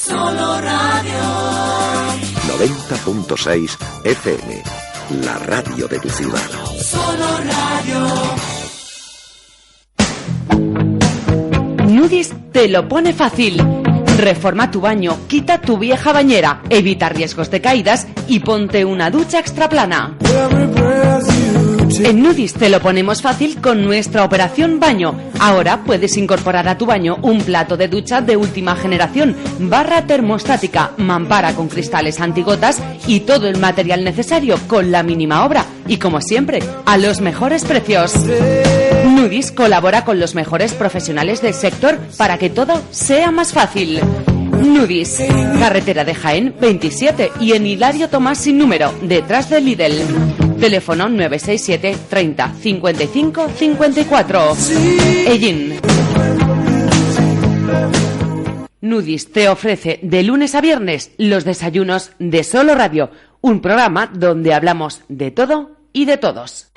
Solo Radio 90.6 FM, la radio de tu ciudad. Solo Radio. Nudis te lo pone fácil. Reforma tu baño, quita tu vieja bañera, evita riesgos de caídas y ponte una ducha extra plana. En Nudis te lo ponemos fácil con nuestra operación baño. Ahora puedes incorporar a tu baño un plato de ducha de última generación, barra termostática, mampara con cristales antigotas y todo el material necesario con la mínima obra. Y como siempre, a los mejores precios. Nudis colabora con los mejores profesionales del sector para que todo sea más fácil. Nudis, carretera de Jaén 27 y en Hilario Tomás sin número, detrás del Lidl. Teléfono 967 30 55 54. Ellín. Nudis te ofrece de lunes a viernes los desayunos de Solo Radio, un programa donde hablamos de todo y de todos.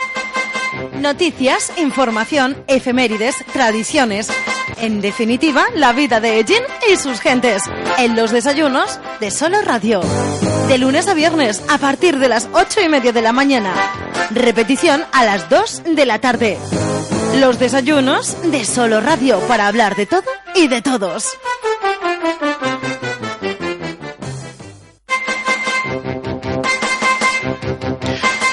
Noticias, información, efemérides, tradiciones. En definitiva, la vida de Ellín y sus gentes. En los desayunos de Solo Radio. De lunes a viernes, a partir de las 8:30 de la mañana. Repetición a las 2 de la tarde. Los desayunos de Solo Radio, para hablar de todo y de todos.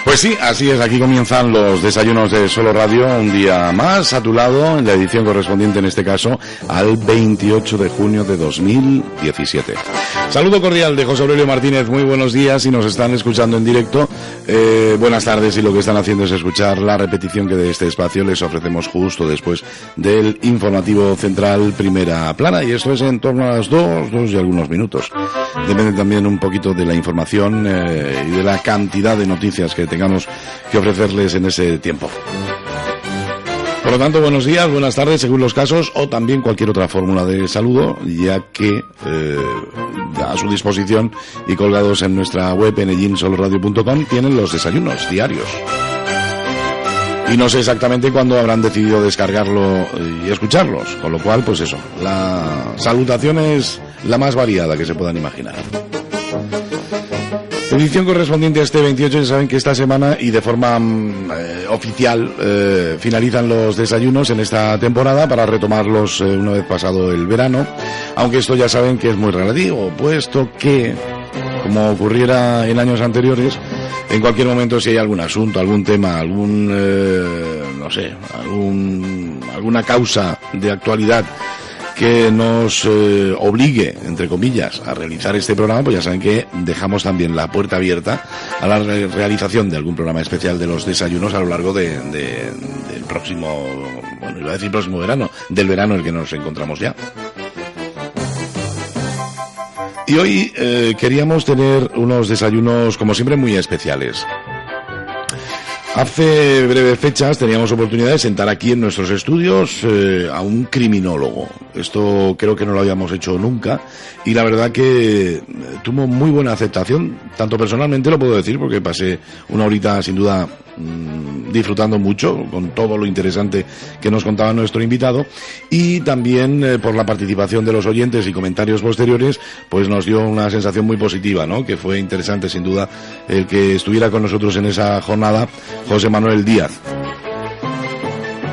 Pues sí, así es, aquí comienzan los desayunos de Solo Radio, un día más a tu lado, en la edición correspondiente en este caso al 28 de junio de 2017. Saludo cordial de José Aurelio Martínez, muy buenos días, si nos están escuchando en directo, buenas tardes, y lo que están haciendo es escuchar la repetición que de este espacio les ofrecemos justo después del informativo central Primera Plana, y esto es en torno a las 2 y algunos minutos. Depende también un poquito de la información y de la cantidad de noticias que tengamos que ofrecerles en ese tiempo. Por lo tanto, buenos días, buenas tardes, según los casos, o también cualquier otra fórmula de saludo, ya que a su disposición y colgados en nuestra web en ellinsoloradio.com tienen los desayunos diarios. Y no sé exactamente cuándo habrán decidido descargarlo y escucharlos, con lo cual, pues eso, la salutación es la más variada que se puedan imaginar. Edición correspondiente a este 28, ya saben que esta semana y de forma oficial finalizan los desayunos en esta temporada para retomarlos una vez pasado el verano, aunque esto ya saben que es muy relativo, puesto que, como ocurriera en años anteriores, en cualquier momento si hay algún asunto, algún tema, alguna causa de actualidad que nos obligue, entre comillas, a realizar este programa, pues ya saben que dejamos también la puerta abierta a la realización de algún programa especial de los desayunos a lo largo del próximo, bueno, iba a decir próximo verano, del verano en el que nos encontramos ya. Y hoy queríamos tener unos desayunos, como siempre, muy especiales. Hace breves fechas teníamos oportunidad de sentar aquí en nuestros estudios a un criminólogo. Esto creo que no lo habíamos hecho nunca y la verdad que tuvo muy buena aceptación, tanto personalmente lo puedo decir porque pasé una horita sin duda disfrutando mucho con todo lo interesante que nos contaba nuestro invitado, y también por la participación de los oyentes y comentarios posteriores, pues nos dio una sensación muy positiva, ¿no? Que fue interesante sin duda el que estuviera con nosotros en esa jornada José Manuel Díaz.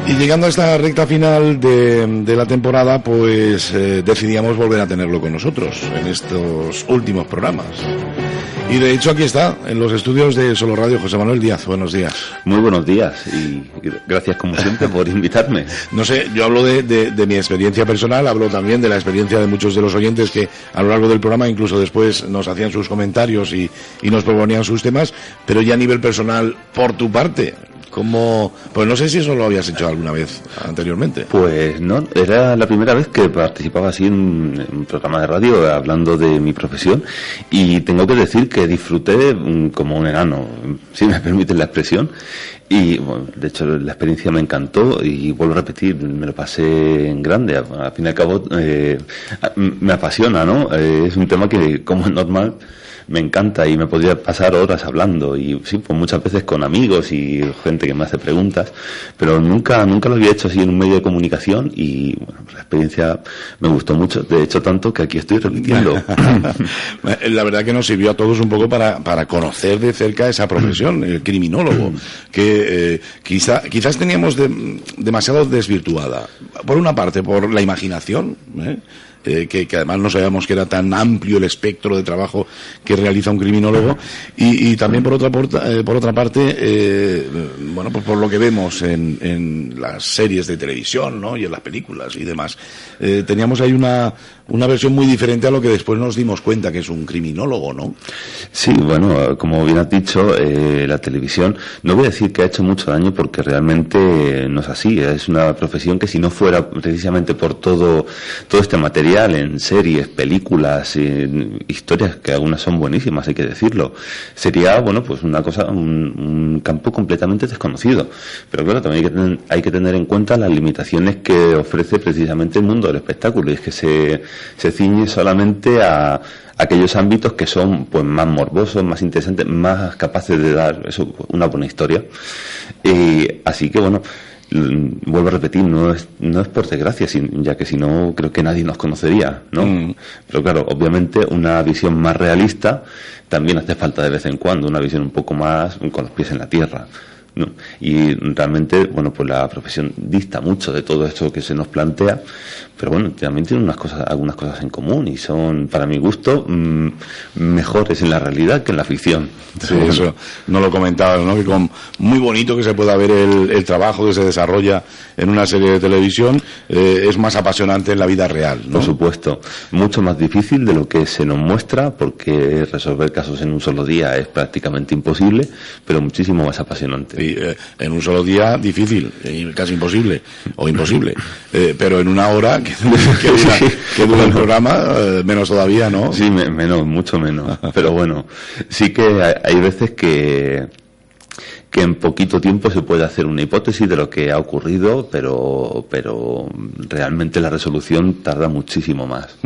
Y llegando a esta recta final de la temporada, pues decidíamos volver a tenerlo con nosotros en estos últimos programas. Y de hecho aquí está, en los estudios de Solo Radio, José Manuel Díaz. Buenos días. Muy buenos días y gracias como siempre por invitarme. No sé, yo hablo de mi experiencia personal, hablo también de la experiencia de muchos de los oyentes que a lo largo del programa, incluso después, nos hacían sus comentarios y nos proponían sus temas, pero ya a nivel personal, por tu parte, ¿cómo? Pues no sé si eso lo habías hecho alguna vez anteriormente. Pues no, era la primera vez que participaba así en un programa de radio hablando de mi profesión, y tengo que decir que disfruté como un enano, si me permiten la expresión, y bueno, de hecho la experiencia me encantó y vuelvo a repetir, me lo pasé en grande. Al fin y al cabo me apasiona, ¿no? Es un tema que, como es normal, me encanta y me podría pasar horas hablando, y sí, pues muchas veces con amigos y gente que me hace preguntas, pero nunca lo había hecho así en un medio de comunicación, y bueno, la experiencia me gustó mucho, de hecho tanto que aquí estoy repitiendo. La verdad que nos sirvió a todos un poco para conocer de cerca esa profesión, el criminólogo, que quizás teníamos demasiado desvirtuada. Por una parte, por la imaginación, que además no sabíamos que era tan amplio el espectro de trabajo que realiza un criminólogo, y también por otra parte, bueno, pues por lo que vemos en las series de televisión, ¿no? Y en las películas y demás, teníamos ahí una versión muy diferente a lo que después nos dimos cuenta que es un criminólogo, ¿no? Sí, bueno, como bien has dicho, la televisión, no voy a decir que ha hecho mucho daño, porque realmente no es así. Es una profesión que, si no fuera precisamente por todo este material en series, películas, historias, que algunas son buenísimas, hay que decirlo, sería, bueno, pues una cosa, un campo completamente desconocido. Pero claro, también hay que tener en cuenta las limitaciones que ofrece precisamente el mundo del espectáculo, y es que se ciñe solamente a aquellos ámbitos que son pues más morbosos, más interesantes, más capaces de dar eso, una buena historia. Así que bueno, vuelvo a repetir, no es por desgracia, ya que si no, creo que nadie nos conocería, ¿no? Pero claro, obviamente una visión más realista también hace falta de vez en cuando, una visión un poco más con los pies en la tierra, ¿no? Y realmente, bueno, pues la profesión dista mucho de todo esto que se nos plantea, pero bueno, también tiene algunas cosas en común, y son, para mi gusto, mejores en la realidad que en la ficción. Sí, eso no lo comentabas, ¿no? Que muy bonito que se pueda ver el trabajo que se desarrolla en una serie de televisión, es más apasionante en la vida real, ¿no? Por supuesto, mucho más difícil de lo que se nos muestra, porque resolver casos en un solo día es prácticamente imposible, pero muchísimo más apasionante. Sí, en un solo día difícil, casi imposible, o imposible, pero en una hora que dura el programa, menos todavía, ¿no? Sí, menos, mucho menos. Pero bueno, sí que hay veces que en poquito tiempo se puede hacer una hipótesis de lo que ha ocurrido, pero realmente la resolución tarda muchísimo más.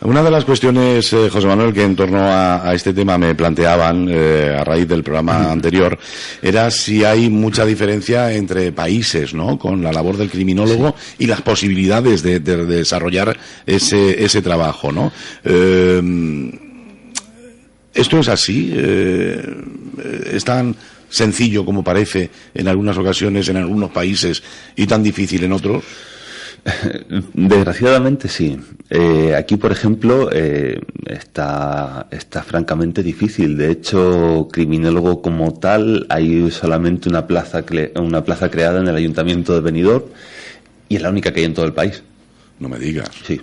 Una de las cuestiones, José Manuel, que en torno a este tema me planteaban a raíz del programa anterior, era si hay mucha diferencia entre países, ¿no?, con la labor del criminólogo, y las posibilidades de desarrollar ese trabajo, ¿no? ¿Esto es así? ¿Es tan sencillo como parece en algunas ocasiones en algunos países y tan difícil en otros? Desgraciadamente sí. Aquí, por ejemplo, está francamente difícil. De hecho, criminólogo como tal, hay solamente una plaza creada en el Ayuntamiento de Benidorm, y es la única que hay en todo el país. No me digas. Sí.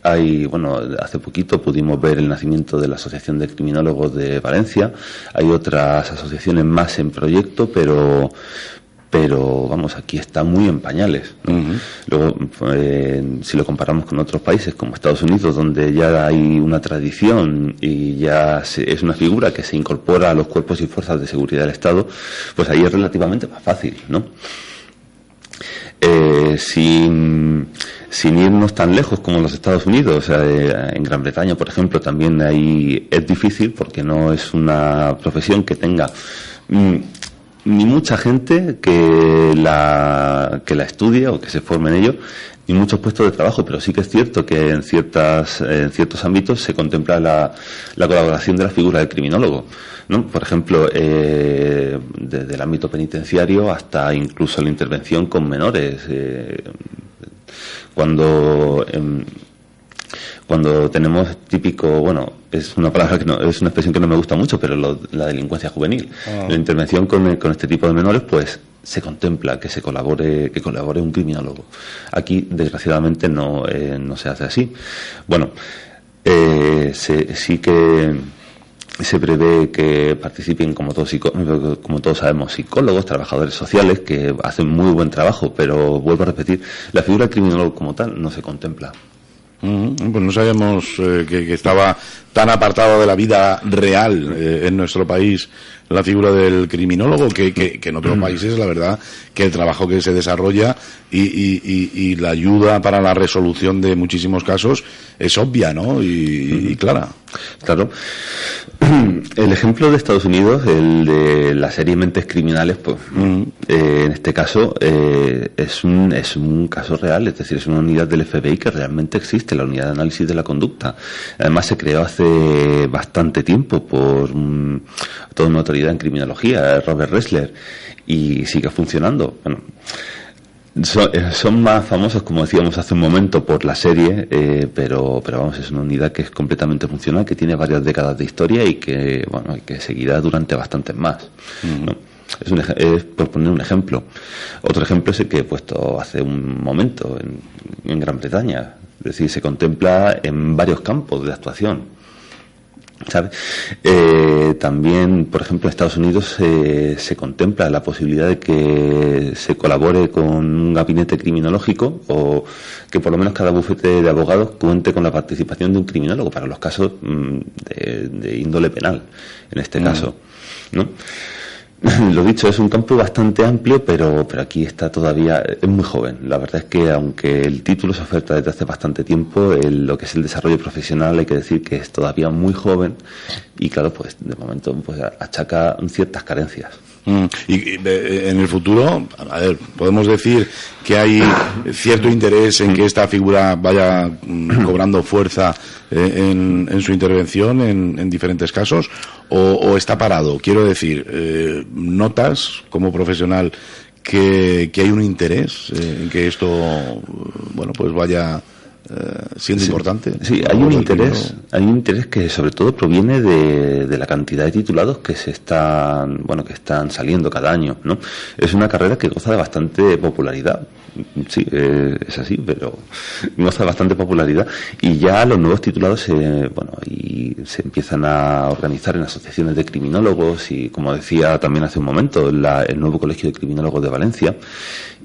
Hace poquito pudimos ver el nacimiento de la Asociación de Criminólogos de Valencia. Hay otras asociaciones más en proyecto, pero vamos, aquí está muy en pañales, ¿no? Luego, si lo comparamos con otros países como Estados Unidos, donde ya hay una tradición y ya es una figura que se incorpora a los cuerpos y fuerzas de seguridad del Estado, pues ahí es relativamente más fácil, ¿no? Sin irnos tan lejos como en los Estados Unidos, en Gran Bretaña, por ejemplo, también ahí es difícil, porque no es una profesión que tenga ni mucha gente que la estudie o que se forme en ello, ni muchos puestos de trabajo, pero sí que es cierto que en ciertos ámbitos se contempla la colaboración de la figura del criminólogo, ¿no? Por ejemplo, desde el ámbito penitenciario hasta incluso la intervención con menores. Cuando tenemos típico, bueno, es una palabra que no, es una expresión que no me gusta mucho, pero la delincuencia juvenil, la intervención con este tipo de menores, pues se contempla que colabore un criminólogo. Aquí, desgraciadamente, no se hace así. Bueno, sí que se prevé que participen, como todos sabemos, psicólogos, trabajadores sociales, que hacen muy buen trabajo, pero vuelvo a repetir, la figura del criminólogo como tal no se contempla. Pues no sabíamos que estaba tan apartado de la vida real en nuestro país la figura del criminólogo, que en otros países, la verdad, que el trabajo que se desarrolla y la ayuda para la resolución de muchísimos casos es obvia, ¿no? Y clara. Claro. El ejemplo de Estados Unidos, el de la serie Mentes Criminales, pues en este caso es un caso real, es decir, es una unidad del FBI que realmente existe, la unidad de análisis de la conducta. Además se creó hace bastante tiempo por toda una autoridad en criminología, Robert Ressler, y sigue funcionando. Bueno, son más famosos, como decíamos hace un momento, por la serie, pero vamos, es una unidad que es completamente funcional, que tiene varias décadas de historia y que seguirá durante bastantes más, ¿no? Es por poner un ejemplo. Otro ejemplo es el que he puesto hace un momento en Gran Bretaña. Es decir, se contempla en varios campos de actuación, ¿sabes? También, por ejemplo, en Estados Unidos se contempla la posibilidad de que se colabore con un gabinete criminológico, o que por lo menos cada bufete de abogados cuente con la participación de un criminólogo para los casos de índole penal, en este caso, ¿no? Lo dicho, es un campo bastante amplio, pero aquí está todavía, es muy joven. La verdad es que aunque el título se oferta desde hace bastante tiempo, lo que es el desarrollo profesional hay que decir que es todavía muy joven y claro, pues de momento pues achaca ciertas carencias. Y en el futuro, a ver, podemos decir que hay cierto interés en que esta figura vaya cobrando fuerza en su intervención en diferentes casos, o está parado. Quiero decir, ¿notas como profesional que hay un interés en que esto, bueno, pues vaya siendo importante? Sí, hay un interés que sobre todo proviene de la cantidad de titulados que que están saliendo cada año, ¿no? Es una carrera que goza de bastante popularidad. Sí, es así, pero goza de bastante popularidad y ya los nuevos titulados y se empiezan a organizar en asociaciones de criminólogos y, como decía también hace un momento, el nuevo Colegio de Criminólogos de Valencia.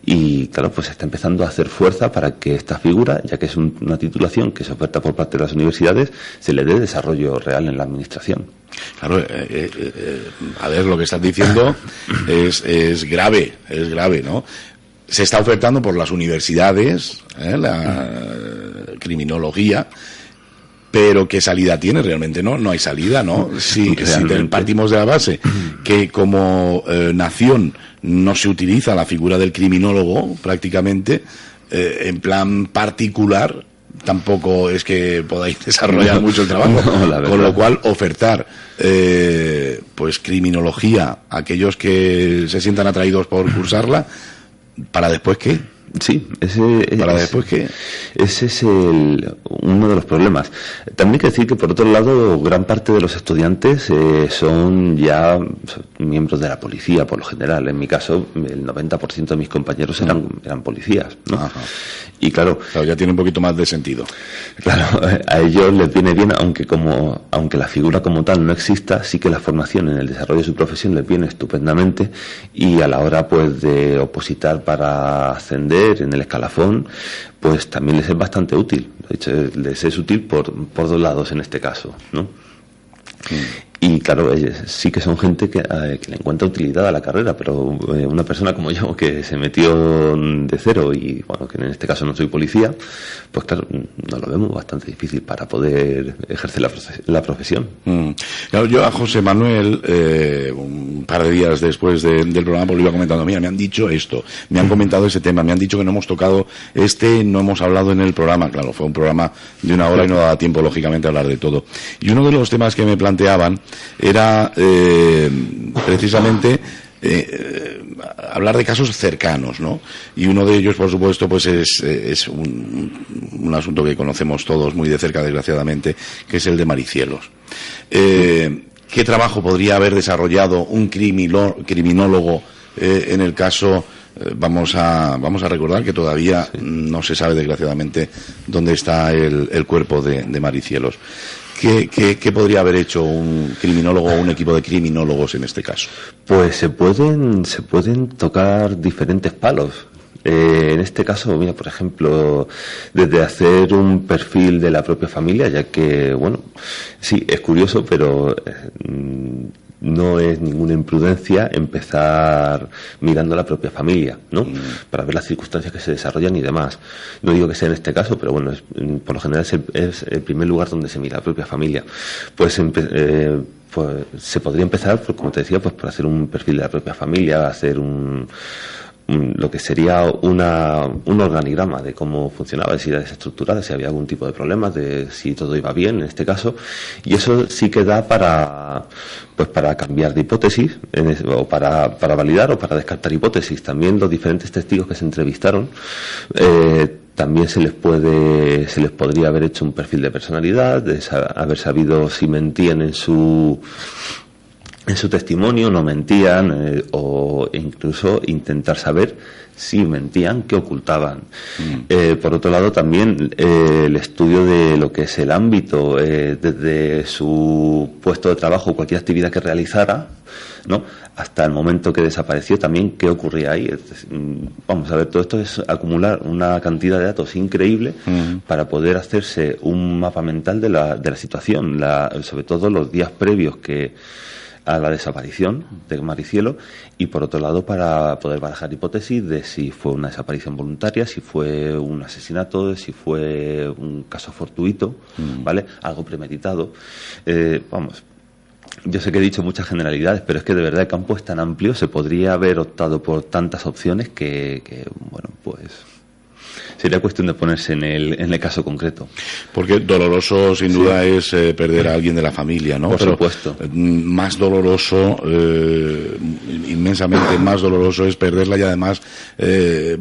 Y claro, pues está empezando a hacer fuerza para que esta figura, ya que es una titulación que se oferta por parte de las universidades, se le dé desarrollo real en la administración. Claro, a ver, lo que estás diciendo es grave, ¿no? Se está ofertando por las universidades, la criminología, pero ¿qué salida tiene? Realmente no hay salida, ¿no? Si partimos de la base que como nación no se utiliza la figura del criminólogo prácticamente, en plan particular, tampoco es que podáis desarrollar mucho el trabajo, con lo cual ofertar pues criminología a aquellos que se sientan atraídos por cursarla, ¿para después qué? Sí, después qué? Ese es uno de los problemas. También hay que decir que, por otro lado, gran parte de los estudiantes son ya miembros de la policía, por lo general. En mi caso, el 90% de mis compañeros eran policías, ¿no? Ajá. Y claro, ya tiene un poquito más de sentido. Claro, a ellos les viene bien, aunque la figura como tal no exista, sí que la formación en el desarrollo de su profesión les viene estupendamente, y a la hora pues de opositar para ascender en el escalafón, pues también les es bastante útil. De hecho, les es útil por dos lados en este caso, ¿no? Y claro, sí que son gente que le encuentra utilidad a la carrera, pero una persona como yo, que se metió de cero y, bueno, que en este caso no soy policía, pues claro, nos lo vemos bastante difícil para poder ejercer la profesión. Claro, yo a José Manuel, un par de días después del programa, pues lo iba comentando: mira, me han dicho esto, me han comentado ese tema, me han dicho que no hemos tocado no hemos hablado en el programa. Claro, fue un programa de 1 hora y no daba tiempo, lógicamente, a hablar de todo. Y uno de los temas que me planteaban era precisamente hablar de casos cercanos, ¿no? Y uno de ellos, por supuesto, pues es un asunto que conocemos todos muy de cerca, desgraciadamente, que es el de Maricielos. ¿Qué trabajo podría haber desarrollado un criminólogo en el caso? Vamos a recordar que todavía no se sabe, desgraciadamente, dónde está el cuerpo de Maricielos. ¿Qué podría haber hecho un criminólogo o un equipo de criminólogos en este caso? Pues se pueden tocar diferentes palos. En este caso, mira, por ejemplo, desde hacer un perfil de la propia familia, ya que, bueno, sí, es curioso, pero no es ninguna imprudencia empezar mirando la propia familia, ¿no? Para ver las circunstancias que se desarrollan y demás. No digo que sea en este caso, pero bueno, por lo general es el primer lugar donde se mira la propia familia. Pues se podría empezar, pues, como te decía, pues por hacer un perfil de la propia familia, hacer lo que sería un organigrama de cómo funcionaba, si era desestructurada, si había algún tipo de problemas, de si todo iba bien en este caso, y eso sí que da para cambiar de hipótesis, o para validar o para descartar hipótesis. También los diferentes testigos que se entrevistaron, también se les podría haber hecho un perfil de personalidad, de haber sabido si mentían en su testimonio, no mentían, o incluso intentar saber si mentían, qué ocultaban. Por otro lado, también el estudio de lo que es el ámbito, desde su puesto de trabajo, cualquier actividad que realizara, ¿no?, hasta el momento que desapareció, también qué ocurría ahí. Vamos a ver, todo esto es acumular una cantidad de datos increíble para poder hacerse un mapa mental de la situación, sobre todo los días previos a la desaparición de Maricielo, y por otro lado para poder barajar hipótesis de si fue una desaparición voluntaria, si fue un asesinato, si fue un caso fortuito, ¿vale? Algo premeditado. Yo sé que he dicho muchas generalidades, pero es que de verdad el campo es tan amplio, se podría haber optado por tantas opciones que bueno, pues sería cuestión de ponerse en el caso concreto. Porque doloroso, sin duda, es perder a alguien de la familia, ¿no? Por supuesto. Más doloroso, inmensamente más doloroso es perderla, y además,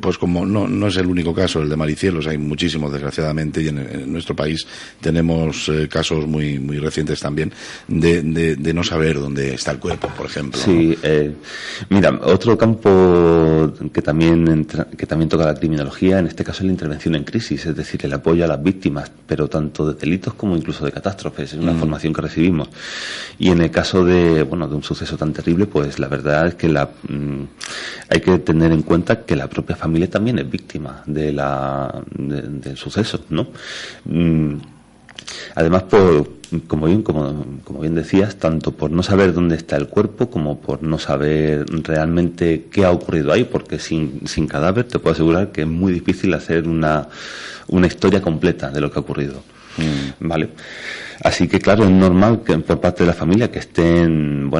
pues como no es el único caso, el de Maricielos, hay muchísimos, desgraciadamente, y en nuestro país tenemos casos muy muy recientes también de no saber dónde está el cuerpo, por ejemplo. Sí, ¿no? Mira, otro campo que también toca la criminología, en este caso es la intervención en crisis, es decir, el apoyo a las víctimas, pero tanto de delitos como incluso de catástrofes. Es una formación que recibimos. Y en el caso de un suceso tan terrible, pues la verdad es que hay que tener en cuenta que la propia familia también es víctima del suceso, ¿no? Además, como bien decías, tanto por no saber dónde está el cuerpo como por no saber realmente qué ha ocurrido ahí, porque sin cadáver te puedo asegurar que es muy difícil hacer una historia completa de lo que ha ocurrido. ¿Vale? Así que claro, es normal que por parte de la familia que estén,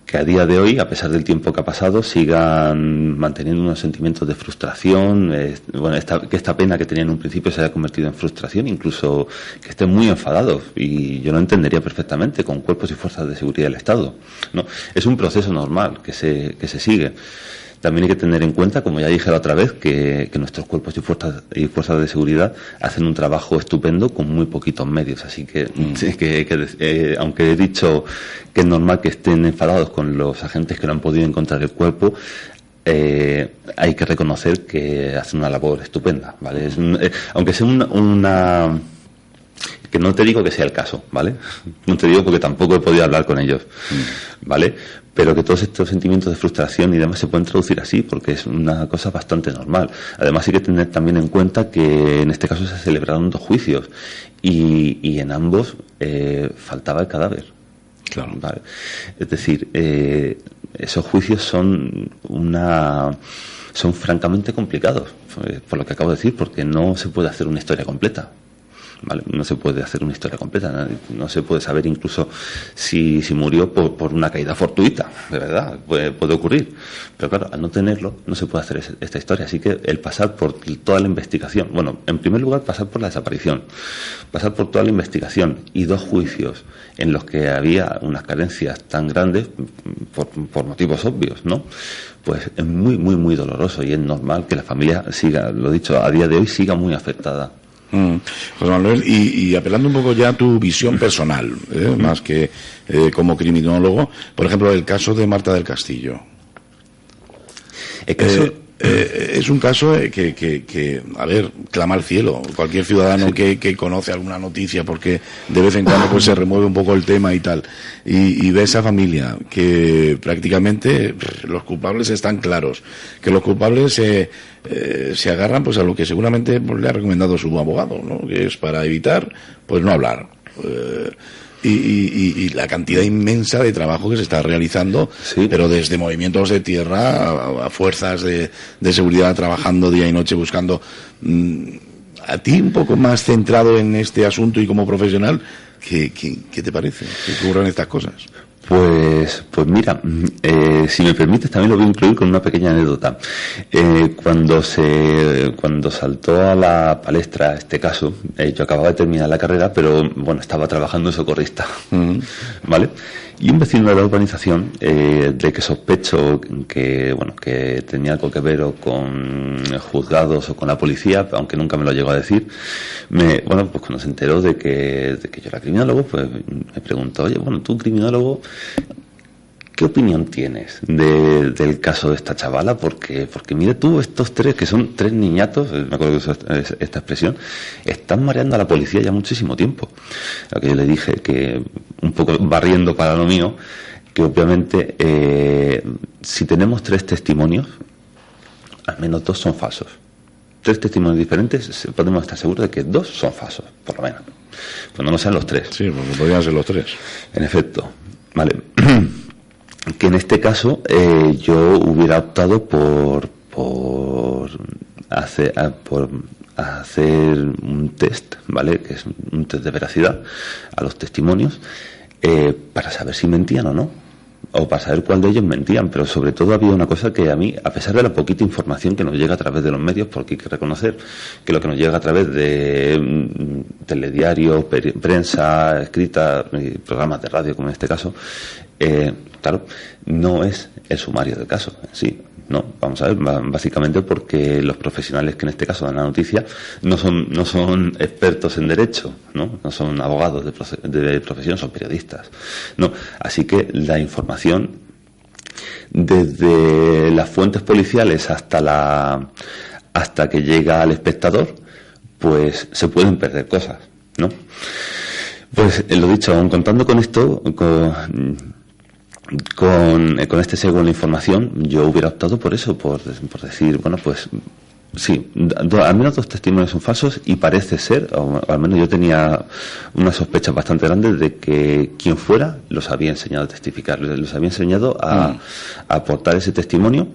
que a día de hoy, a pesar del tiempo que ha pasado, sigan manteniendo unos sentimientos de frustración, que esta pena que tenían en un principio se haya convertido en frustración, incluso que estén muy enfadados, y yo lo entendería perfectamente con cuerpos y fuerzas de seguridad del Estado, ¿no? Es un proceso normal que se sigue. También hay que tener en cuenta, como ya dije la otra vez, que nuestros cuerpos y fuerzas de seguridad hacen un trabajo estupendo con muy poquitos medios. Así que, aunque he dicho que es normal que estén enfadados con los agentes que no han podido encontrar el cuerpo, hay que reconocer que hacen una labor estupenda, ¿vale? Aunque sea una que no te digo que sea el caso, ¿vale? No te digo porque tampoco he podido hablar con ellos, ¿vale? Pero que todos estos sentimientos de frustración y demás se pueden traducir así, porque es una cosa bastante normal. Además hay que tener también en cuenta que en este caso se celebraron 2 juicios y en ambos faltaba el cadáver. Claro. ¿Vale? Es decir, esos juicios son francamente complicados, por lo que acabo de decir, porque no se puede hacer una historia completa. ¿Vale? No se puede hacer una historia completa, no se puede saber incluso si murió por una caída fortuita, de verdad, puede ocurrir. Pero claro, al no tenerlo, no se puede hacer esta historia. Así que el pasar por toda la investigación, en primer lugar, pasar por la desaparición, pasar por toda la investigación y 2 juicios en los que había unas carencias tan grandes, por motivos obvios, ¿no? Pues es muy, muy, muy doloroso, y es normal que la familia siga, lo dicho, a día de hoy siga muy afectada. José Manuel, y apelando un poco ya a tu visión personal, más que como criminólogo, por ejemplo, el caso de Marta del Castillo. Es un caso que, a ver, clama al cielo. Cualquier ciudadano que conoce alguna noticia, porque de vez en cuando pues se remueve un poco el tema y tal, y ve esa familia que prácticamente los culpables están claros, que los culpables se agarran pues a lo que seguramente le ha recomendado su abogado, ¿no? Que es para evitar pues no hablar. y la cantidad inmensa de trabajo que se está realizando, sí, pero desde movimientos de tierra a fuerzas de seguridad trabajando día y noche buscando. A ti, un poco más centrado en este asunto y como profesional, ¿qué te parece que ocurran estas cosas? Pues mira, si me permites también lo voy a incluir con una pequeña anécdota. Cuando saltó a la palestra este caso, yo acababa de terminar la carrera, pero bueno, estaba trabajando de socorrista, ¿vale? Y un vecino de la urbanización, de que sospecho que tenía algo que ver o con juzgados o con la policía, aunque nunca me lo llegó a decir, pues cuando se enteró de que yo era criminólogo, pues me preguntó, oye, bueno, tú criminólogo, ¿qué opinión tienes del caso de esta chavala? Porque mira tú, estos tres, que son tres niñatos, me acuerdo que esta expresión, están mareando a la policía ya muchísimo tiempo. A lo que yo le dije, que un poco barriendo para lo mío, que obviamente si tenemos tres testimonios, al menos dos son falsos. Tres testimonios diferentes, podemos estar seguros de que dos son falsos, por lo menos. Cuando no sean los tres. Sí, porque podrían ser los tres. En efecto. Vale. Que en este caso yo hubiera optado por hacer un test, ¿vale? Que es un test de veracidad a los testimonios, para saber si mentían o no, o para saber cuál de ellos mentían. Pero sobre todo había una cosa que a mí, a pesar de la poquita información que nos llega a través de los medios, porque hay que reconocer que lo que nos llega a través de telediarios, prensa escrita, programas de radio como en este caso, claro, no es el sumario del caso en sí. No, vamos a ver, básicamente porque los profesionales que en este caso dan la noticia no son expertos en derecho, no son abogados de profesión, son periodistas. No, así que la información desde las fuentes policiales hasta que llega al espectador, pues se pueden perder cosas, ¿no? Pues lo dicho, aún contando con esto, con este sesgo en la información, yo hubiera optado por eso, por decir, bueno, pues sí, al menos dos testimonios son falsos, y parece ser, o al menos yo tenía una sospecha bastante grande de que quien fuera los había enseñado a testificar, los había enseñado a aportar ese testimonio,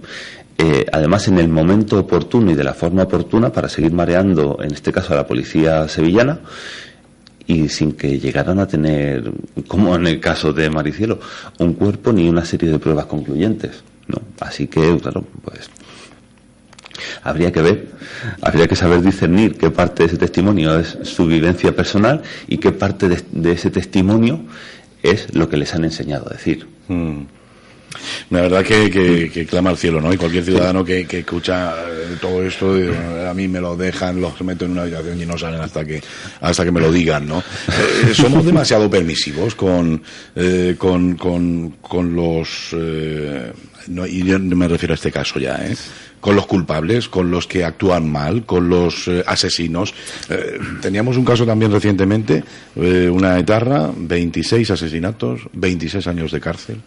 además en el momento oportuno y de la forma oportuna, para seguir mareando, en este caso a la policía sevillana, y sin que llegaran a tener, como en el caso de Maricielo, un cuerpo ni una serie de pruebas concluyentes, ¿no? Así que, claro, pues habría que saber discernir qué parte de ese testimonio es su vivencia personal y qué parte de ese testimonio es lo que les han enseñado a decir. La verdad que clama al cielo, ¿no? Y cualquier ciudadano que escucha todo esto, a mí me lo dejan, los meto en una habitación y no salen hasta que me lo digan, ¿no? Somos demasiado permisivos con los no, y yo me refiero a este caso ya, con los culpables, con los que actúan mal, con los asesinos. Teníamos un caso también recientemente, una etarra, 26 asesinatos, 26 años de cárcel.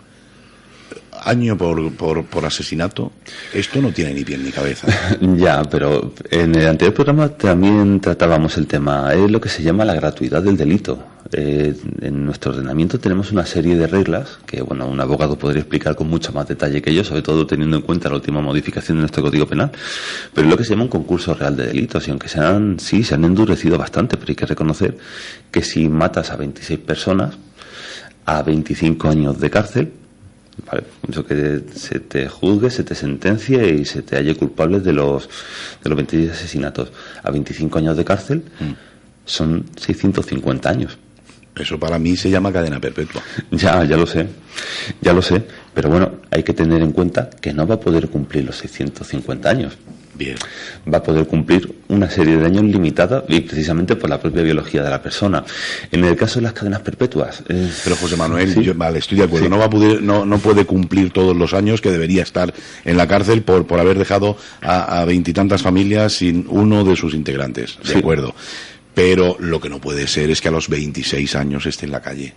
Año por asesinato. Esto no tiene ni pie ni cabeza. Ya, pero en el anterior programa también tratábamos el tema, es lo que se llama la gratuidad del delito. En nuestro ordenamiento tenemos una serie de reglas que, bueno, un abogado podría explicar con mucho más detalle que yo, sobre todo teniendo en cuenta la última modificación de nuestro Código Penal, pero es lo que se llama un concurso real de delitos, y aunque se han endurecido bastante, pero hay que reconocer que si matas a 26 personas, a 25 años de cárcel, vale, eso que se te juzgue, se te sentencie y se te halle culpable de los 26 asesinatos, a 25 años de cárcel, son 650 años. Eso para mí se llama cadena perpetua. Ya lo sé, pero bueno, hay que tener en cuenta que no va a poder cumplir los 650 años. Bien. Va a poder cumplir una serie de años limitada, y precisamente por la propia biología de la persona. En el caso de las cadenas perpetuas, pero José Manuel, sí. Vale, estoy de acuerdo. Sí. No puede cumplir todos los años que debería estar en la cárcel por haber dejado a veintitantas familias sin uno de sus integrantes. De acuerdo. Pero lo que no puede ser es que a los 26 años esté en la calle.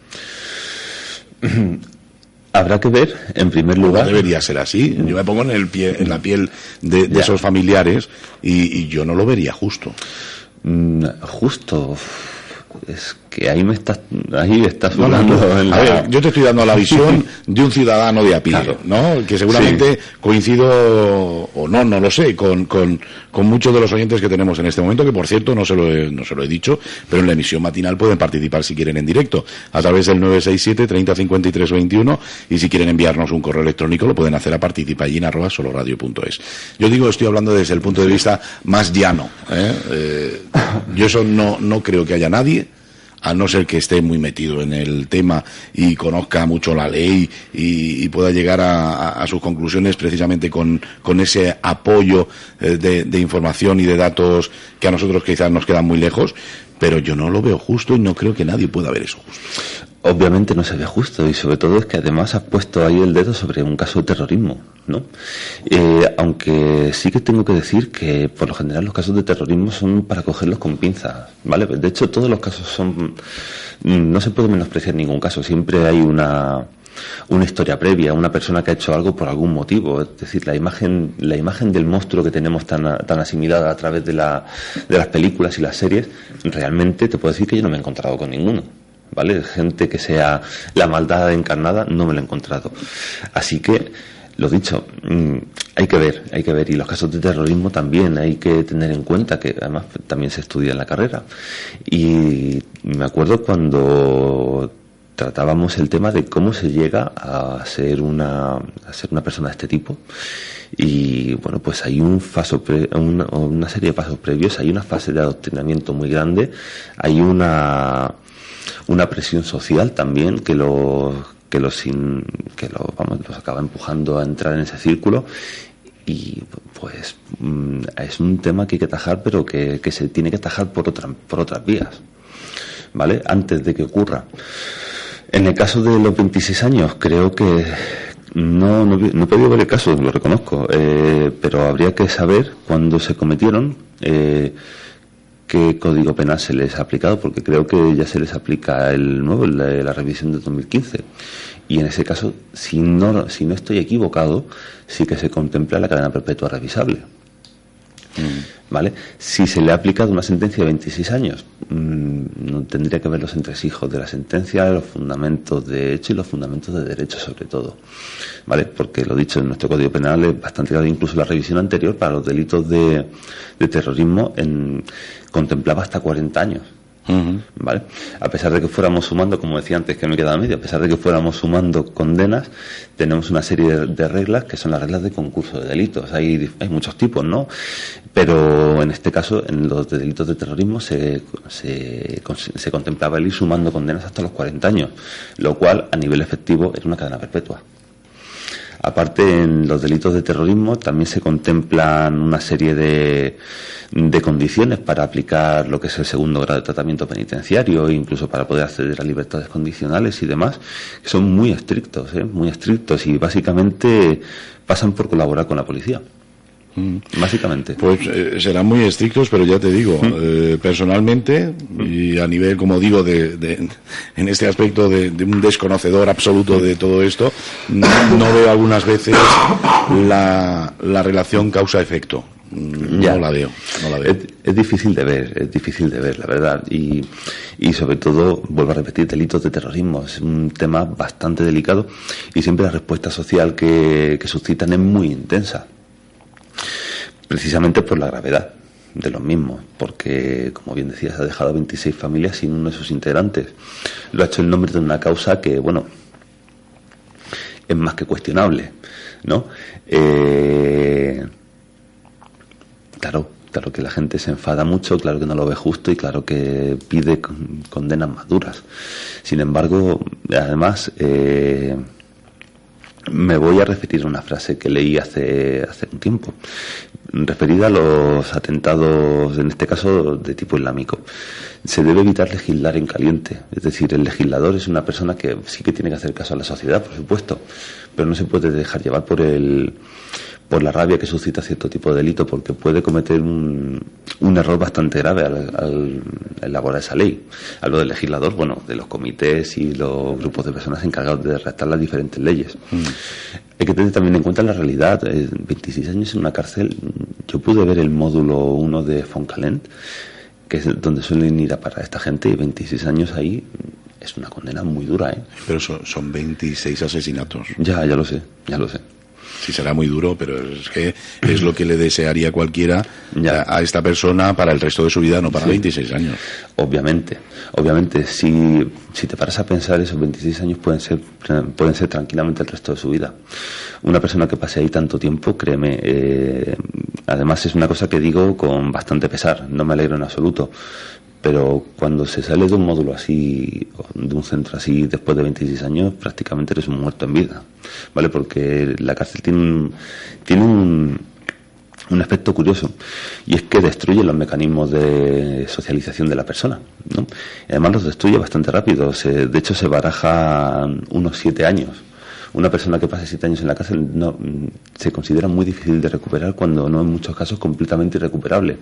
Habrá que ver, en primer lugar. No debería ser así. Yo me pongo en la piel de esos familiares y yo no lo vería justo. Justo. Es que ahí estás No, hablando en la... A ver, yo te estoy dando la visión de un ciudadano de a pie, claro, ¿no? Que seguramente coincido, o no lo sé, con muchos de los oyentes que tenemos en este momento, que por cierto no se lo he dicho, pero en la emisión matinal pueden participar si quieren en directo, a través del 967 30 53 21, y si quieren enviarnos un correo electrónico lo pueden hacer a participallin@soloradio.es. Yo digo, estoy hablando desde el punto de vista más llano, yo eso no creo que haya nadie, a no ser que esté muy metido en el tema y conozca mucho la ley y pueda llegar a sus conclusiones precisamente con ese apoyo de información y de datos que a nosotros quizás nos quedan muy lejos, pero yo no lo veo justo y no creo que nadie pueda ver eso justo. Obviamente no se ve justo, y sobre todo es que además has puesto ahí el dedo sobre un caso de terrorismo, ¿no? Aunque sí que tengo que decir que por lo general los casos de terrorismo son para cogerlos con pinzas, ¿vale? De hecho todos los casos no se puede menospreciar ningún caso, siempre hay una historia previa, una persona que ha hecho algo por algún motivo. Es decir, la imagen del monstruo que tenemos tan asimilada a través de las películas y las series, realmente te puedo decir que yo no me he encontrado con ninguno, ¿vale? Gente que sea la maldad encarnada, no me lo he encontrado. Así que, lo dicho, hay que ver, y los casos de terrorismo también hay que tener en cuenta, que además también se estudia en la carrera. Y me acuerdo cuando tratábamos el tema de cómo se llega a ser una persona de este tipo, y bueno, pues hay una serie de pasos previos, hay una fase de adoctrinamiento muy grande, hay una presión social también que los acaba empujando a entrar en ese círculo, y pues es un tema que hay que atajar, pero que se tiene que atajar por otras vías, ¿vale? Antes de que ocurra. En el caso de los 26 años, creo que no he podido ver el caso, lo reconozco, pero habría que saber cuándo se cometieron, qué código penal se les ha aplicado, porque creo que ya se les aplica el nuevo, la revisión de 2015. Y en ese caso, si no estoy equivocado, sí que se contempla la cadena perpetua revisable. ¿Vale? Si se le ha aplicado una sentencia de 26 años, no tendría que ver los entresijos de la sentencia, los fundamentos de hecho y los fundamentos de derecho sobre todo, ¿vale? Porque lo dicho, en nuestro Código Penal es bastante claro, incluso la revisión anterior para los delitos de terrorismo contemplaba hasta 40 años. ¿Vale? A pesar de que fuéramos sumando, como decía antes que me quedaba medio, a pesar de que fuéramos sumando condenas, tenemos una serie de reglas que son las reglas de concurso de delitos. Hay muchos tipos, ¿no? Pero en este caso, en los delitos de terrorismo se contemplaba el ir sumando condenas hasta los 40 años, lo cual a nivel efectivo era una cadena perpetua. Aparte, en los delitos de terrorismo también se contemplan una serie de condiciones para aplicar lo que es el segundo grado de tratamiento penitenciario, e incluso para poder acceder a libertades condicionales y demás, que son muy estrictos, y básicamente pasan por colaborar con la policía. Básicamente. Pues serán muy estrictos, pero ya te digo, personalmente, y a nivel, como digo, en este aspecto de un desconocedor absoluto de todo esto, no veo algunas veces la relación causa-efecto. No la veo. Es difícil de ver, la verdad, y sobre todo, vuelvo a repetir, delitos de terrorismo es un tema bastante delicado, y siempre la respuesta social que suscitan es muy intensa, precisamente por la gravedad de los mismos, porque, como bien decías, ha dejado 26 familias sin uno de sus integrantes. Lo ha hecho en nombre de una causa que, bueno, es más que cuestionable, ¿no? Claro que la gente se enfada mucho, claro que no lo ve justo y claro que pide condenas más duras. Sin embargo, además, me voy a referir a una frase que leí hace un tiempo, referida a los atentados, en este caso de tipo islámico. Se debe evitar legislar en caliente, es decir, el legislador es una persona que sí que tiene que hacer caso a la sociedad, por supuesto, pero no se puede dejar llevar por la rabia que suscita cierto tipo de delito, porque puede cometer un error bastante grave al elaborar esa ley. Hablo del legislador, bueno, de los comités y los grupos de personas encargados de redactar las diferentes leyes. Hay que tener también en cuenta la realidad. 26 años en una cárcel. Yo pude ver el módulo 1 de Foncalent, que es donde suelen ir a parar esta gente, y 26 años ahí es una condena muy dura, ¿eh? Pero son 26 asesinatos. Ya lo sé. Sí, será muy duro, pero es que es lo que le desearía cualquiera a esta persona para el resto de su vida, no para 26 años. Obviamente, si te paras a pensar, esos 26 años pueden ser tranquilamente el resto de su vida. Una persona que pase ahí tanto tiempo, créeme, además es una cosa que digo con bastante pesar, no me alegro en absoluto. Pero cuando se sale de un módulo así, de un centro así, después de 26 años, prácticamente eres un muerto en vida, ¿vale? Porque la cárcel tiene un efecto curioso, y es que destruye los mecanismos de socialización de la persona, ¿no? Y además los destruye bastante rápido. De hecho, se baraja unos 7 años. Una persona que pase 7 años en la cárcel se considera muy difícil de recuperar, cuando no en muchos casos completamente irrecuperable,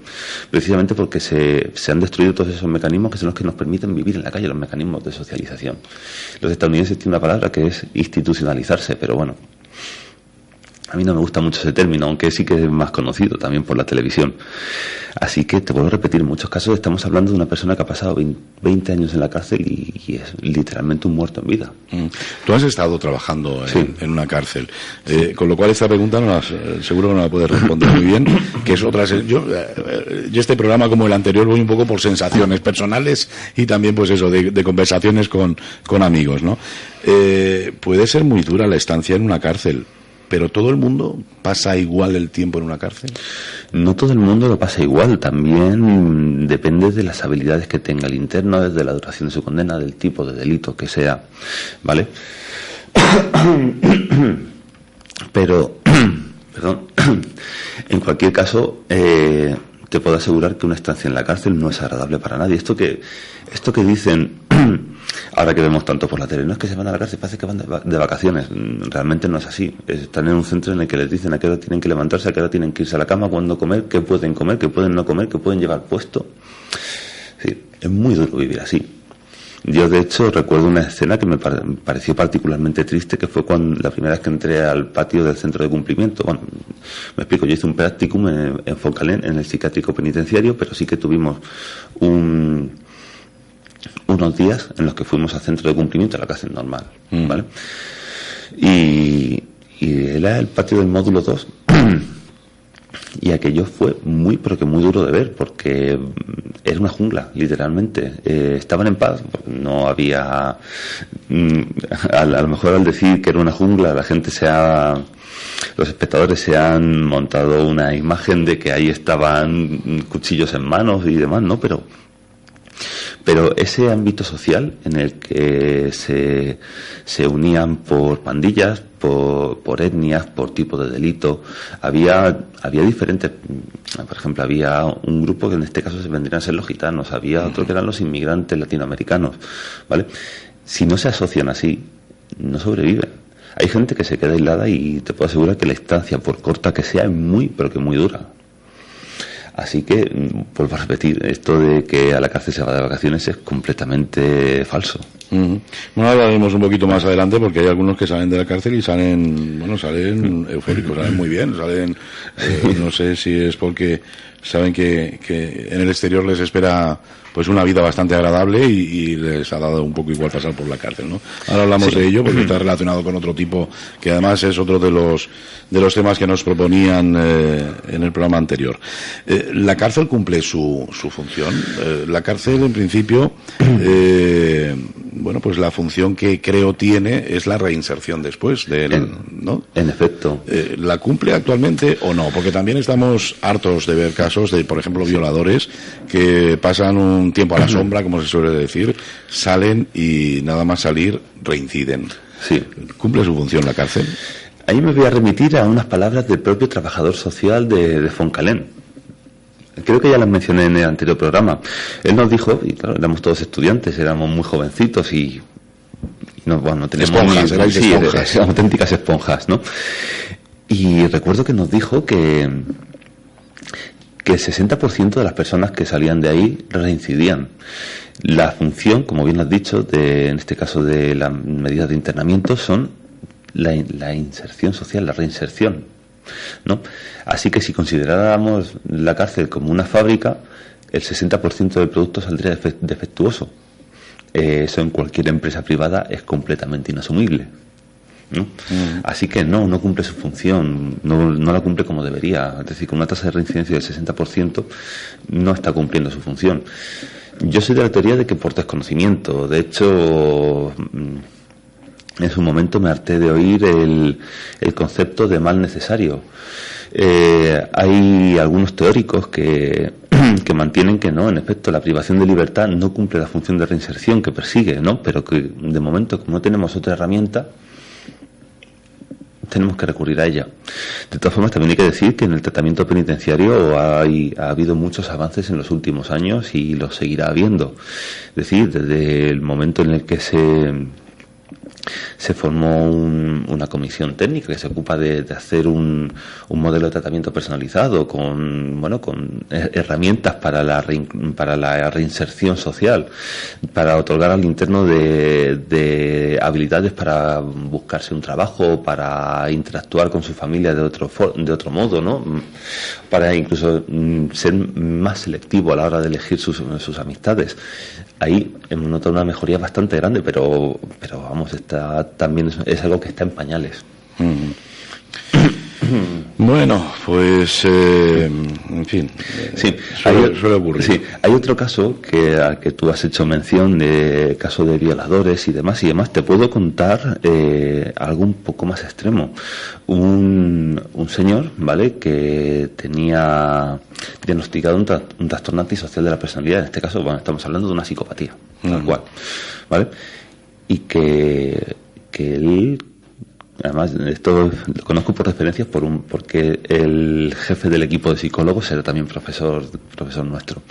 precisamente porque se han destruido todos esos mecanismos que son los que nos permiten vivir en la calle, los mecanismos de socialización. Los estadounidenses tienen una palabra que es institucionalizarse, pero bueno, a mí no me gusta mucho ese término, aunque sí que es más conocido también por la televisión. Así que te vuelvo a repetir, en muchos casos estamos hablando de una persona que ha pasado 20 años en la cárcel y es literalmente un muerto en vida. Tú has estado trabajando en una cárcel, con lo cual esta pregunta seguro que no la puedes responder muy bien, que es otra. Yo este programa, como el anterior, voy un poco por sensaciones personales y también pues eso, de conversaciones con amigos, ¿no? Puede ser muy dura la estancia en una cárcel, ¿pero todo el mundo pasa igual el tiempo en una cárcel? No todo el mundo lo pasa igual, también depende de las habilidades que tenga el interno, desde la duración de su condena, del tipo de delito que sea, ¿vale? Pero, perdón, en cualquier caso, te puedo asegurar que una estancia en la cárcel no es agradable para nadie. Esto que dicen, ahora que vemos tanto por la tele, no es que se van a la cárcel, parece que van de vacaciones. Realmente no es así. Están en un centro en el que les dicen a qué hora tienen que levantarse, a qué hora tienen que irse a la cama, cuándo comer, qué pueden no comer, qué pueden llevar puesto. Sí, es muy duro vivir así. Yo, de hecho, recuerdo una escena que me pareció particularmente triste, que fue cuando la primera vez que entré al patio del centro de cumplimiento. Bueno, me explico, yo hice un practicum en Foncalén, en el psiquiátrico penitenciario, pero sí que tuvimos unos días en los que fuimos al centro de cumplimiento, a la cárcel normal, ¿vale? Y era el patio del módulo 2. Y aquello fue muy, pero que muy duro de ver, porque era una jungla, literalmente. Estaban en paz, no había... a lo mejor al decir que era una jungla, los espectadores se han montado una imagen de que ahí estaban cuchillos en manos y demás, ¿no? Pero ese ámbito social en el que se unían por pandillas, por etnias, por tipo de delito, había diferentes. Por ejemplo, había un grupo que en este caso se vendrían a ser los gitanos, había otro que eran los inmigrantes latinoamericanos, ¿vale? Si no se asocian así, no sobreviven. Hay gente que se queda aislada y te puedo asegurar que la estancia, por corta que sea, es muy, pero que muy dura. Así que, vuelvo a repetir, esto de que a la cárcel se va de vacaciones es completamente falso. Bueno, hablaremos un poquito más adelante, porque hay algunos que salen de la cárcel y salen eufóricos, salen muy bien, no sé si es porque saben que en el exterior les espera pues una vida bastante agradable y les ha dado un poco igual pasar por la cárcel, ¿no? Ahora hablamos de ello porque está relacionado con otro tipo, que además es otro de los temas que nos proponían en el programa anterior. La cárcel cumple su función. La cárcel, en principio, pues la función que creo tiene es la reinserción después ¿no? En efecto. ¿La cumple actualmente o no? Porque también estamos hartos de ver casos de, por ejemplo, violadores que pasan un tiempo a la sombra, como se suele decir, salen y nada más salir reinciden. Sí. ¿Cumple su función la cárcel? Ahí me voy a remitir a unas palabras del propio trabajador social de Foncalén. Creo que ya las mencioné en el anterior programa. Él nos dijo, y claro, éramos todos estudiantes, éramos muy jovencitos y no teníamos esponjas, auténticas esponjas, ¿no? Y recuerdo que nos dijo que el 60% de las personas que salían de ahí reincidían. La función, como bien has dicho, en este caso de las medidas de internamiento, son la inserción social, la reinserción, ¿no? Así que si consideráramos la cárcel como una fábrica, el 60% del producto saldría defectuoso. Eso en cualquier empresa privada es completamente inasumible, ¿no? Así que no cumple su función, no la cumple como debería. Es decir, con una tasa de reincidencia del 60% no está cumpliendo su función. Yo soy de la teoría de que por desconocimiento. De hecho, en su momento me harté de oír el concepto de mal necesario. Hay algunos teóricos que mantienen que no, en efecto, la privación de libertad no cumple la función de reinserción que persigue, ¿no? Pero que de momento, como no tenemos otra herramienta, tenemos que recurrir a ella. De todas formas, también hay que decir que en el tratamiento penitenciario ha habido muchos avances en los últimos años y los seguirá habiendo. Es decir, desde el momento en el que se formó una comisión técnica que se ocupa de hacer un modelo de tratamiento personalizado con herramientas para la reinserción social, para otorgar al interno de habilidades para buscarse un trabajo, para interactuar con su familia de otro modo, ¿no? Para incluso ser más selectivo a la hora de elegir sus amistades. Ahí hemos notado una mejoría bastante grande, pero vamos, también es algo que está en pañales. Bueno, pues en fin, sí, suele ocurrir. Sí, hay otro caso al que tú has hecho mención, de caso de violadores y demás. Te puedo contar algo un poco más extremo. Un señor, ¿vale?, que tenía diagnosticado un trastorno antisocial de la personalidad. En este caso, estamos hablando de una psicopatía, tal cual, ¿vale? Y que él, además, esto lo conozco por referencias porque el jefe del equipo de psicólogos era también profesor nuestro.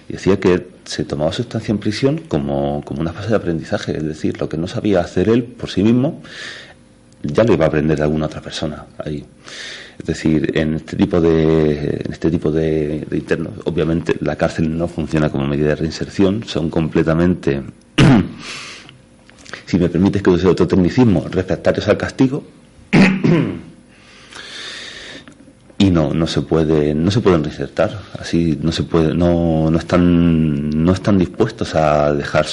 Y decía que se tomaba sustancia en prisión como una fase de aprendizaje, es decir, lo que no sabía hacer él por sí mismo, ya lo iba a aprender de alguna otra persona ahí. Es decir, en este tipo de internos, obviamente la cárcel no funciona como medida de reinserción, son completamente, si me permites que use otro tecnicismo, refractarios al castigo. Y no se pueden reinsertar, así no se puede, no están dispuestos a dejar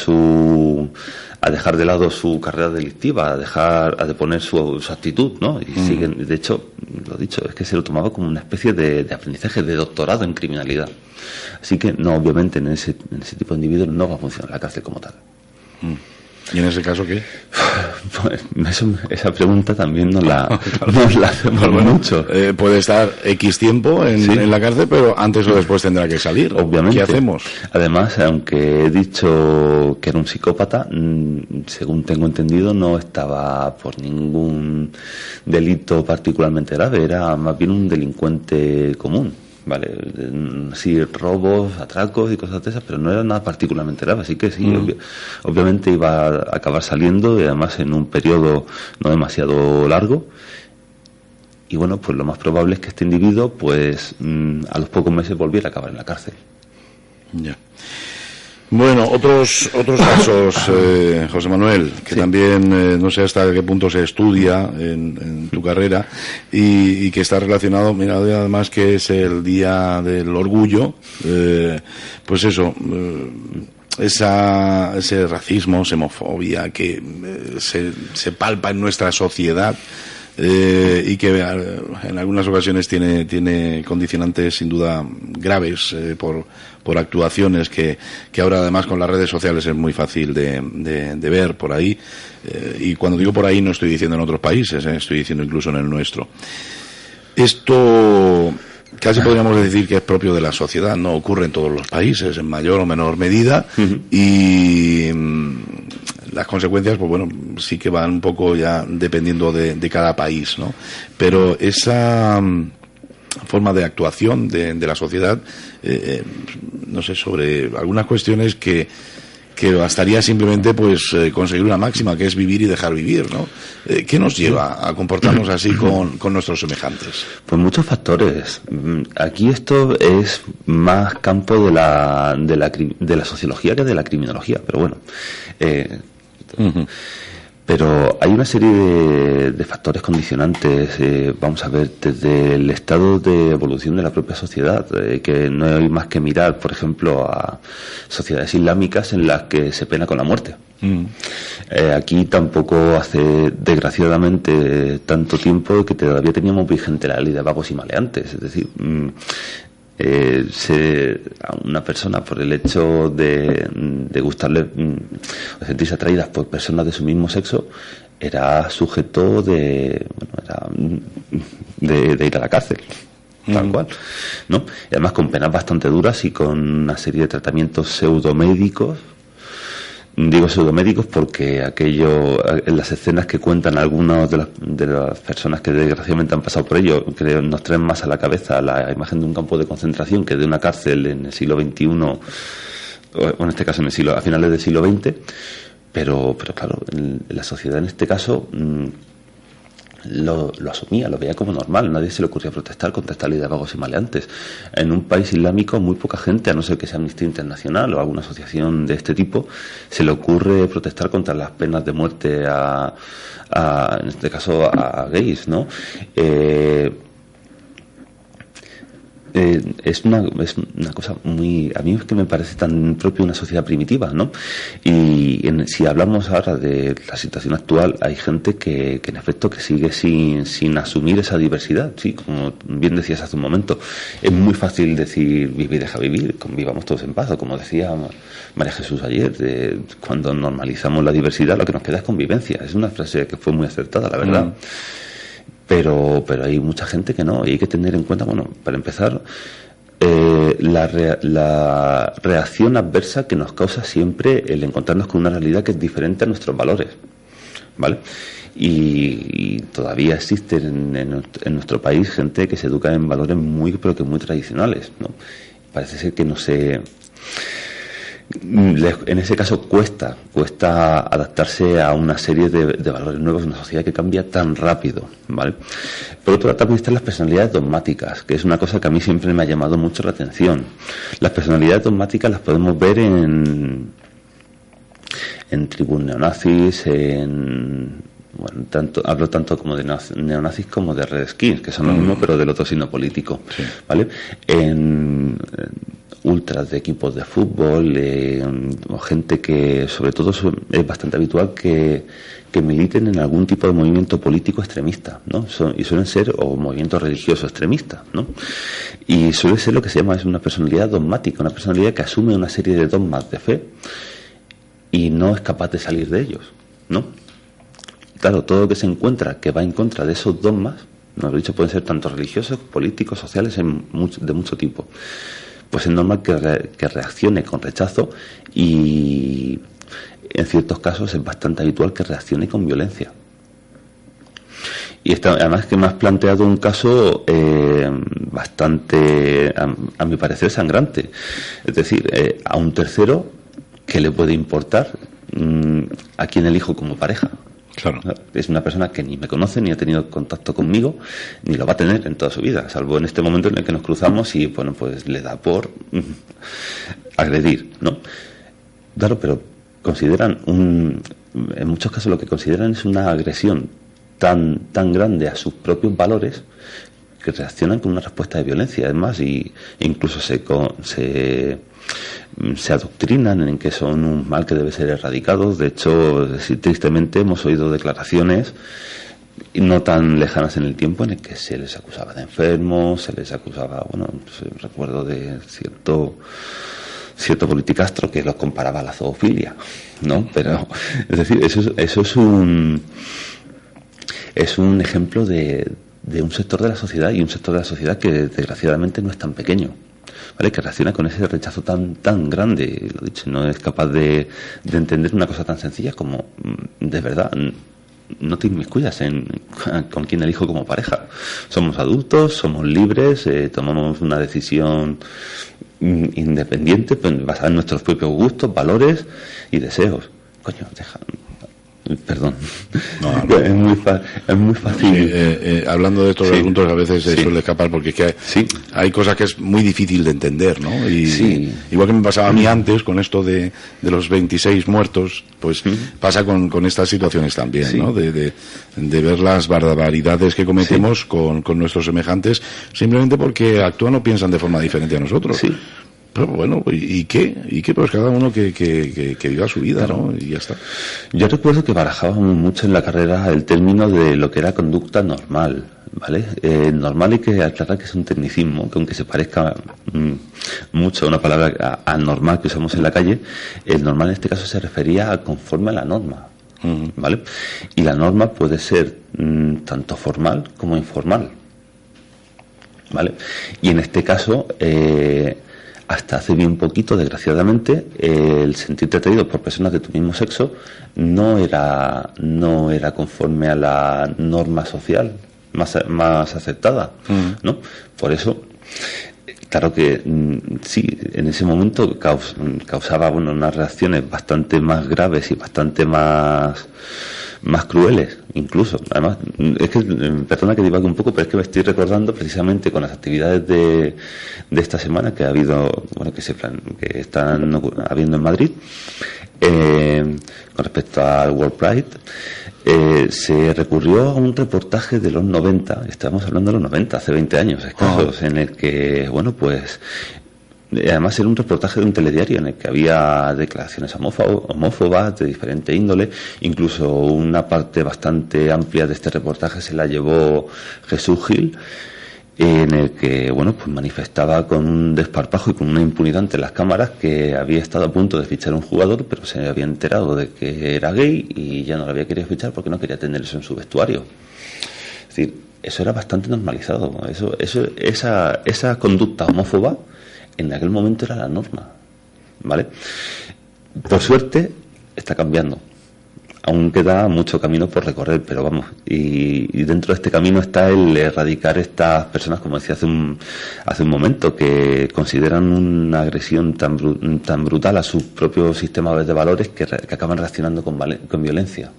de lado su carrera delictiva, a deponer su actitud, ¿no? Y siguen, de hecho, lo dicho, es que se lo tomaba como una especie de aprendizaje, de doctorado en criminalidad. Así que no, obviamente en ese tipo de individuos no va a funcionar la cárcel como tal. ¿Y en ese caso qué? Pues esa pregunta también nos la hacemos mucho. Puede estar X tiempo en la cárcel, pero antes o después tendrá que salir. Obviamente. ¿Qué hacemos? Además, aunque he dicho que era un psicópata, según tengo entendido, no estaba por ningún delito particularmente grave, era más bien un delincuente común. Vale, sí, robos, atracos y cosas de esas, pero no era nada particularmente grave, así que sí, obviamente iba a acabar saliendo, y además en un periodo no demasiado largo. Y bueno, pues lo más probable es que este individuo, pues a los pocos meses volviera a acabar en la cárcel. Ya. Bueno, otros casos, José Manuel, que también no sé hasta qué punto se estudia en tu carrera y que está relacionado, mira, además que es el Día del Orgullo, pues eso, ese racismo, xenofobia que se palpa en nuestra sociedad. Y que en algunas ocasiones tiene condicionantes sin duda graves por actuaciones que ahora además con las redes sociales es muy fácil de ver por ahí, y cuando digo por ahí no estoy diciendo en otros países, estoy diciendo incluso en el nuestro. Esto casi podríamos decir que es propio de la sociedad, no ocurre en todos los países en mayor o menor medida, y las consecuencias, pues bueno, sí que van un poco ya dependiendo de cada país, ¿no? Pero esa forma de actuación de la sociedad, no sé, sobre algunas cuestiones que bastaría simplemente pues conseguir una máxima, que es vivir y dejar vivir, ¿no? ¿Qué nos lleva a comportarnos así con nuestros semejantes? Pues muchos factores. Aquí esto es más campo de la sociología que de la criminología, pero bueno. Pero hay una serie de factores condicionantes, vamos a ver, desde el estado de evolución de la propia sociedad, que no hay más que mirar, por ejemplo, a sociedades islámicas en las que se pena con la muerte. Aquí tampoco hace, desgraciadamente, tanto tiempo que todavía teníamos vigente la ley de vagos y maleantes. Es decir, a una persona, por el hecho de gustarle o sentirse atraídas por personas de su mismo sexo, era sujeto de ir a la cárcel, tal cual, ¿no? Y además con penas bastante duras y con una serie de tratamientos pseudomédicos. Digo pseudomédicos porque en las escenas que cuentan algunas de las personas que desgraciadamente han pasado por ello, que nos traen más a la cabeza la imagen de un campo de concentración que de una cárcel en el siglo XXI, o en este caso a finales del siglo XX, pero claro, en la sociedad en este caso lo asumía, lo veía como normal, nadie se le ocurría protestar contra esta ley de vagos y maleantes. En un país islámico muy poca gente, a no ser que sea Amnistía Internacional o alguna asociación de este tipo, se le ocurre protestar contra las penas de muerte en este caso a gays, ¿no? Es una cosa muy, a mí es que me parece tan propio de una sociedad primitiva, ¿no? Y si hablamos ahora de la situación actual, hay gente que en efecto que sigue sin asumir esa diversidad, sí, como bien decías hace un momento. Es muy fácil decir vive y deja vivir, convivamos todos en paz, o como decía María Jesús ayer, cuando normalizamos la diversidad lo que nos queda es convivencia. Es una frase que fue muy acertada, la verdad. Pero hay mucha gente que no, y hay que tener en cuenta, bueno, para empezar, la reacción adversa que nos causa siempre el encontrarnos con una realidad que es diferente a nuestros valores, ¿vale? Y todavía existen en nuestro país gente que se educa en valores pero que muy tradicionales, ¿no? Parece ser que no se... En ese caso cuesta adaptarse a una serie de valores nuevos en una sociedad que cambia tan rápido, ¿vale? Por otro lado también están las personalidades dogmáticas, que es una cosa que a mí siempre me ha llamado mucho la atención. Las personalidades dogmáticas las podemos ver en tribus neonazis, hablo tanto como de neonazis como de redskins, que son lo mismo pero del otro signo político, sí. ¿Vale? En ultras de equipos de fútbol, gente que sobre todo es bastante habitual que militen en algún tipo de movimiento político extremista, ¿no? Y suelen ser, o movimiento religioso extremista, ¿no? Y suele ser lo que se llama, es una personalidad dogmática, una personalidad que asume una serie de dogmas de fe y no es capaz de salir de ellos, ¿no? Claro, todo lo que se encuentra que va en contra de esos dogmas, nos lo he dicho, pueden ser tanto religiosos, políticos, sociales, de mucho tipo. Pues es normal que reaccione con rechazo y en ciertos casos es bastante habitual que reaccione con violencia. Y además que me has planteado un caso bastante, a mi parecer, sangrante. Es decir, a un tercero, ¿qué le puede importar a quién elijo como pareja? Claro. Es una persona que ni me conoce, ni ha tenido contacto conmigo, ni lo va a tener en toda su vida, salvo en este momento en el que nos cruzamos y, bueno, pues le da por agredir, ¿no? Claro, pero consideran en muchos casos lo que consideran es una agresión tan grande a sus propios valores que reaccionan con una respuesta de violencia, además, e incluso se adoctrinan en que son un mal que debe ser erradicado. De hecho, tristemente hemos oído declaraciones no tan lejanas en el tiempo en el que se les acusaba de enfermos, se les acusaba, bueno, recuerdo de cierto politicastro que los comparaba a la zoofilia, ¿no? Pero, es decir, eso es un ejemplo de un sector de la sociedad, y un sector de la sociedad que desgraciadamente no es tan pequeño, ¿vale? Que reacciona con ese rechazo tan grande, lo dicho, no es capaz de entender una cosa tan sencilla como, de verdad, no te inmiscuyas con quién elijo como pareja. Somos adultos, somos libres, tomamos una decisión independiente, basada en nuestros propios gustos, valores y deseos. Coño, Perdón. No. Es muy fácil. Hablando de estos asuntos a veces se Sí. suele escapar porque es que hay cosas que es muy difícil de entender, ¿no? Y Sí. igual que me pasaba a mí antes con esto de los 26 muertos, pues pasa con estas situaciones también, Sí. ¿no? De ver las barbaridades que cometemos con nuestros semejantes simplemente porque actúan o piensan de forma diferente a nosotros. Sí. Pero bueno, ¿y qué? Pues cada uno que viva su vida, ¿no? Y ya está. Yo recuerdo que barajábamos mucho en la carrera el término de lo que era conducta normal, ¿vale? Normal hay que aclarar que es un tecnicismo, que aunque se parezca mucho a una palabra anormal que usamos en la calle, el normal en este caso se refería a conforme a la norma, ¿vale? Y la norma puede ser tanto formal como informal, ¿vale? Y en este caso, hasta hace bien poquito, desgraciadamente, el sentirte atraído por personas de tu mismo sexo no era conforme a la norma social más aceptada, ¿no? Por eso, claro que sí, en ese momento causaba unas reacciones bastante más graves y bastante más crueles, incluso. Además, es que, perdona que divague un poco, pero es que me estoy recordando precisamente con las actividades de esta semana que ha habido, bueno, que están habiendo en Madrid, con respecto al World Pride, se recurrió a un reportaje de los 90, estamos hablando de los 90, hace 20 años escasos, en el que, bueno, pues, además era un reportaje de un telediario en el que había declaraciones homófobas de diferente índole, incluso una parte bastante amplia de este reportaje se la llevó Jesús Gil, en el que, bueno, pues manifestaba con un desparpajo y con una impunidad ante las cámaras que había estado a punto de fichar a un jugador, pero se había enterado de que era gay y ya no lo había querido fichar porque no quería tener eso en su vestuario. Es decir, eso era bastante normalizado. Esa conducta homófoba en aquel momento era la norma, ¿vale? Por suerte está cambiando. Aún queda mucho camino por recorrer, pero vamos, y dentro de este camino está el erradicar estas personas, como decía hace un momento, que consideran una agresión tan brutal a su propio sistema de valores que acaban reaccionando con violencia.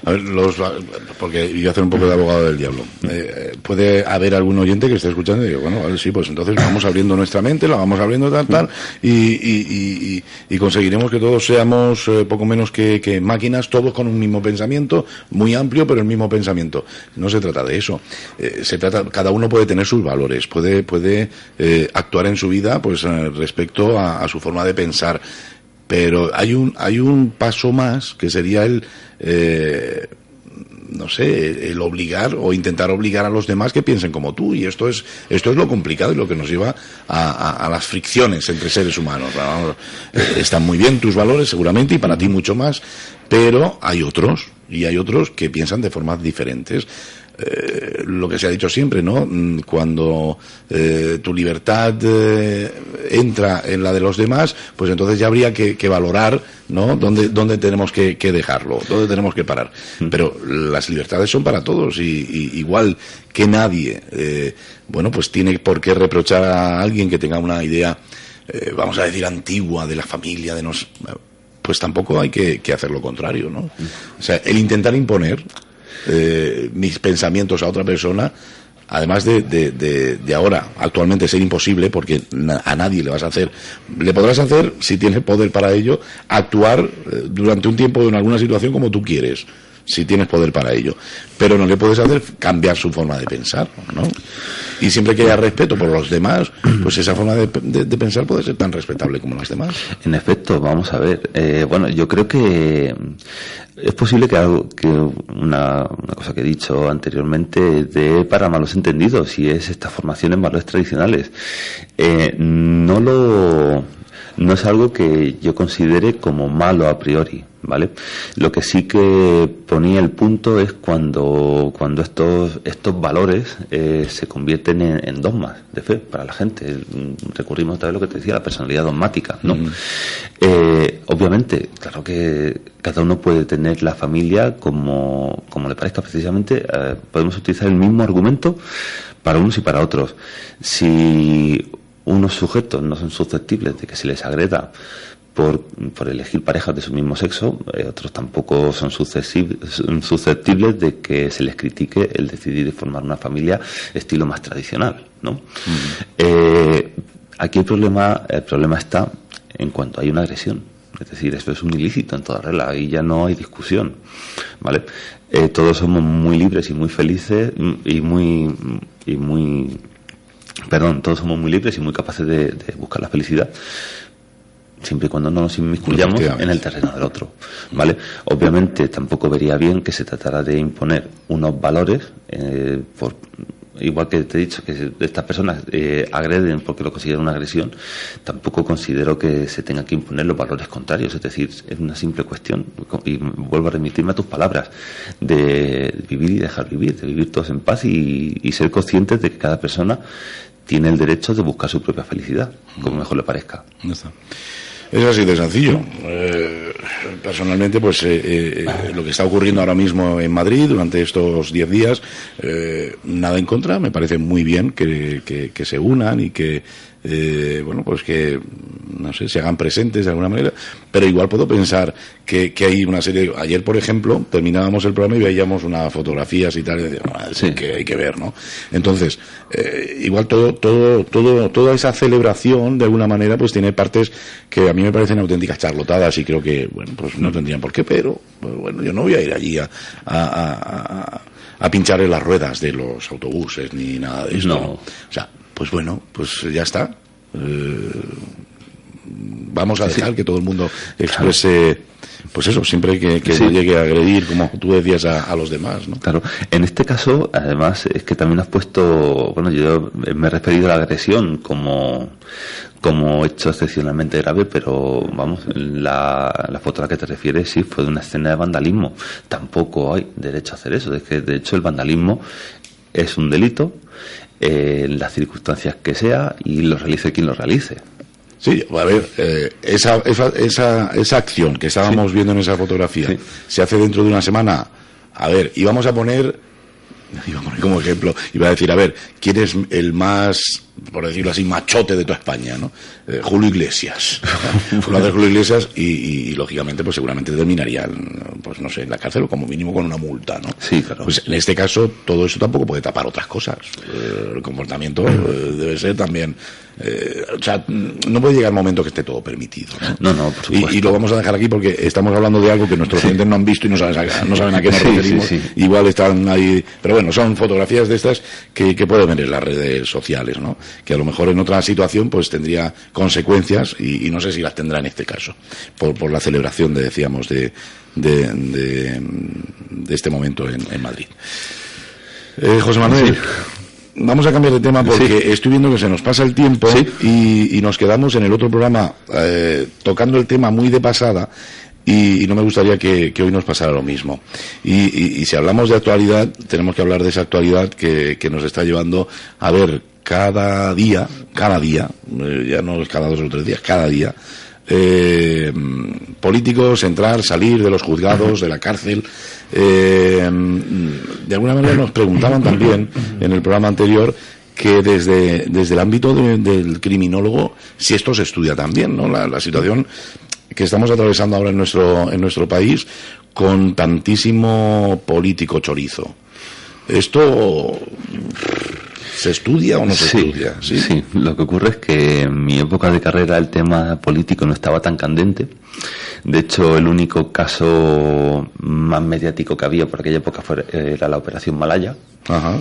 A ver, porque voy a hacer un poco de abogado del diablo. Puede haber algún oyente que esté escuchando y diga, bueno, vale, sí, pues entonces vamos abriendo nuestra mente, la vamos abriendo tal, y conseguiremos que todos seamos poco menos que máquinas, todos con un mismo pensamiento, muy amplio, pero el mismo pensamiento. No se trata de eso. Cada uno puede tener sus valores, puede actuar en su vida, pues respecto a su forma de pensar. Pero hay un paso más que sería el obligar o intentar obligar a los demás que piensen como tú, y esto es lo complicado y lo que nos lleva a las fricciones entre seres humanos. Están muy bien tus valores seguramente y para ti mucho más, pero hay otros que piensan de formas diferentes. Lo que se ha dicho siempre, ¿no? Cuando tu libertad entra en la de los demás, pues entonces ya habría que valorar, ¿no? Dónde tenemos que dejarlo, dónde tenemos que parar. Pero las libertades son para todos y igual que nadie, pues tiene por qué reprochar a alguien que tenga una idea, vamos a decir, antigua de la familia, pues tampoco hay que hacer lo contrario, ¿no? O sea, el intentar imponer mis pensamientos a otra persona, además de ahora actualmente ser imposible, porque a nadie le podrás hacer, si tienes poder para ello, actuar durante un tiempo en alguna situación como tú quieres, si tienes poder para ello, pero no le puedes hacer cambiar su forma de pensar, ¿no? Y siempre que haya respeto por los demás, pues esa forma de pensar puede ser tan respetable como las demás. En efecto, vamos a ver, yo creo que es posible que una cosa que he dicho anteriormente dé para malos entendidos, y es esta formación en valores tradicionales. No es algo que yo considere como malo a priori, ¿vale? Lo que sí que ponía el punto es cuando estos valores se convierten en dogmas de fe para la gente. Recurrimos otra vez a lo que te decía, la personalidad dogmática, ¿no? Obviamente, claro que cada uno puede tener la familia como le parezca. Precisamente podemos utilizar el mismo argumento para unos y para otros. Si unos sujetos no son susceptibles de que se les agreda por elegir parejas de su mismo sexo, otros tampoco son susceptibles de que se les critique el decidir formar una familia estilo más tradicional, ¿no? Aquí el problema está en cuanto hay una agresión. Es decir, esto es un ilícito en toda regla, ahí ya no hay discusión, ¿vale? Todos somos muy libres y muy felices todos somos muy libres y muy capaces de buscar la felicidad, siempre y cuando no nos inmiscuyamos en el terreno del otro, ¿vale? Obviamente tampoco vería bien que se tratara de imponer unos valores igual que te he dicho que estas personas agreden porque lo consideran una agresión, tampoco considero que se tenga que imponer los valores contrarios. Es decir, es una simple cuestión, y vuelvo a remitirme a tus palabras, de vivir y dejar vivir, de vivir todos en paz y ser conscientes de que cada persona tiene el derecho de buscar su propia felicidad, como mejor le parezca. Ya está. Es así de sencillo. Personalmente, pues lo que está ocurriendo ahora mismo en Madrid durante estos 10 días, nada en contra. Me parece muy bien que se unan y que pues que, no sé, se hagan presentes de alguna manera, pero igual puedo pensar que hay una serie. Ayer, por ejemplo, terminábamos el programa y veíamos unas fotografías y tal, y decíamos, que hay que ver, ¿no? Entonces, igual toda esa celebración, de alguna manera, pues tiene partes que a mí me parecen auténticas charlotadas y creo que, bueno, pues no tendrían por qué, pero, pues, bueno, yo no voy a ir allí a pinchar en las ruedas de los autobuses ni nada de eso. No. O sea, pues bueno, pues ya está. Vamos a dejar que todo el mundo exprese, pues eso, siempre que no llegue a agredir, como tú decías, a los demás, ¿no? Claro. En este caso, además, es que también has puesto, bueno, yo me he referido a la agresión como hecho excepcionalmente grave, pero vamos, la foto a la que te refieres sí fue de una escena de vandalismo. Tampoco hay derecho a hacer eso. Es que, de hecho, el vandalismo es un delito en las circunstancias que sea y lo realice quien lo realice. Sí, a ver, esa acción que estábamos viendo en esa fotografía se hace dentro de una semana. A ver, íbamos a poner como ejemplo, iba a decir, a ver, ¿quién es el más, por decirlo así, machote de toda España, ¿no? Julio Iglesias. Lo hace Julio Iglesias y lógicamente, pues seguramente terminaría, pues no sé, en la cárcel o como mínimo con una multa, ¿no? Sí, claro. Pues en este caso, todo eso tampoco puede tapar otras cosas. El comportamiento debe ser también... o sea, no puede llegar el momento que esté todo permitido, ¿no? No, por supuesto. Y lo vamos a dejar aquí porque estamos hablando de algo que nuestros oyentes no han visto y no saben a qué nos referimos. Sí. Igual están ahí, pero bueno, son fotografías de estas que pueden ver en las redes sociales, ¿no? Que a lo mejor en otra situación pues tendría consecuencias y no sé si las tendrá en este caso por la celebración decíamos de este momento en Madrid. José Manuel. Sí. Vamos a cambiar de tema porque estoy viendo que se nos pasa el tiempo y nos quedamos en el otro programa tocando el tema muy de pasada y no me gustaría que hoy nos pasara lo mismo. Y si hablamos de actualidad, tenemos que hablar de esa actualidad que nos está llevando a ver cada día, ya no es cada 2 o 3 días, cada día, políticos entrar, salir de los juzgados, de la cárcel. De alguna manera nos preguntaban también en el programa anterior que desde el ámbito del criminólogo si esto se estudia también, ¿no? La situación que estamos atravesando ahora en nuestro país con tantísimo político chorizo. ¿Esto se estudia o no se estudia? Sí, lo que ocurre es que en mi época de carrera el tema político no estaba tan candente. De hecho, el único caso más mediático que había por aquella época era la Operación Malaya. Ajá.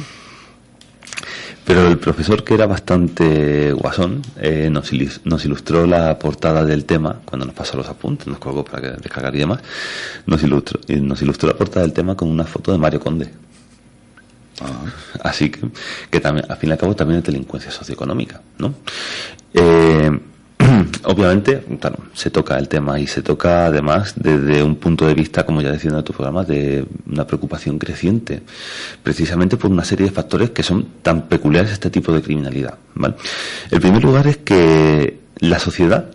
Pero el profesor, que era bastante guasón, nos ilustró la portada del tema, cuando nos pasó los apuntes, nos colgó para descargar y demás, nos ilustró la portada del tema con una foto de Mario Conde. Así que también, al fin y al cabo, también es delincuencia socioeconómica, ¿no? Obviamente, claro, se toca el tema y se toca además desde un punto de vista, como ya decía en otros programas, de una preocupación creciente, precisamente por una serie de factores que son tan peculiares a este tipo de criminalidad, ¿vale? El primer lugar es que la sociedad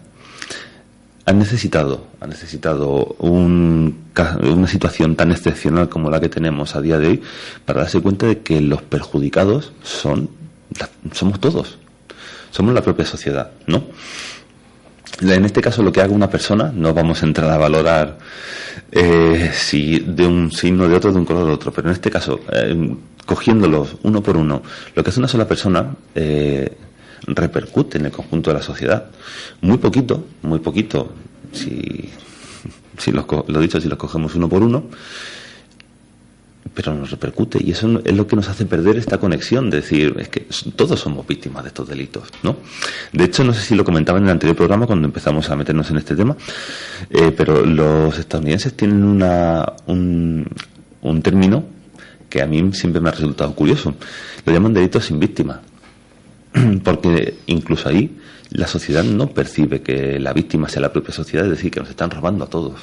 ha necesitado una situación tan excepcional como la que tenemos a día de hoy para darse cuenta de que los perjudicados somos todos, somos la propia sociedad, ¿no? En este caso, lo que haga una persona, no vamos a entrar a valorar si de un signo, de otro, de un color de otro, pero en este caso, cogiéndolos uno por uno, lo que hace una sola persona repercute en el conjunto de la sociedad. Muy poquito, si los cogemos uno por uno, pero nos repercute, y eso es lo que nos hace perder esta conexión, de decir, es que todos somos víctimas de estos delitos, ¿no? De hecho, no sé si lo comentaba en el anterior programa cuando empezamos a meternos en este tema, pero los estadounidenses tienen un término que a mí siempre me ha resultado curioso. Lo llaman delitos sin víctima, porque incluso ahí la sociedad no percibe que la víctima sea la propia sociedad, es decir, que nos están robando a todos,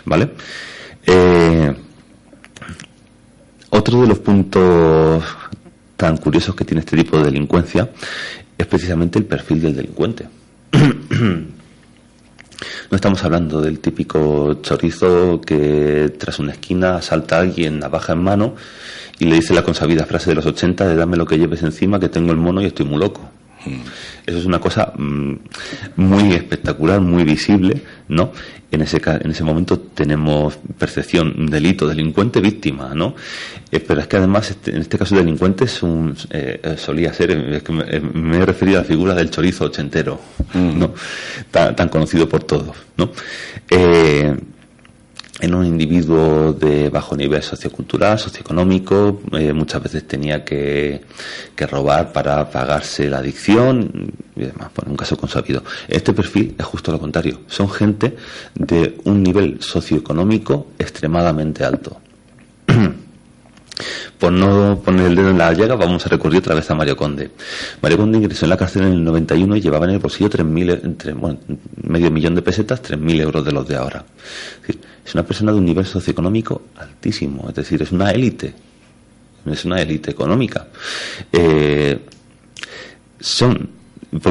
¿vale? Otro de los puntos tan curiosos que tiene este tipo de delincuencia es precisamente el perfil del delincuente. No estamos hablando del típico chorizo que tras una esquina asalta a alguien, navaja en mano, y le dice la consabida frase de los 80 de dame lo que lleves encima, que tengo el mono y estoy muy loco. Eso es una cosa muy espectacular, muy visible, ¿no? En ese momento tenemos percepción, delito, delincuente, víctima, ¿no? Pero es que además, en este caso, el delincuente solía ser, es que me he referido a la figura del chorizo ochentero, ¿no? Tan conocido por todos, ¿no? En un individuo de bajo nivel sociocultural, socioeconómico, muchas veces tenía que robar para pagarse la adicción y demás, por un caso consabido. Este perfil es justo lo contrario, son gente de un nivel socioeconómico extremadamente alto. Por no poner el dedo en la llaga, vamos a recurrir otra vez a Mario Conde. Mario Conde ingresó en la cárcel en el 91 y llevaba en el bolsillo medio millón de pesetas, 3.000 euros de los de ahora. Es decir, es una persona de un nivel socioeconómico altísimo, es decir, es una élite económica. ¿Por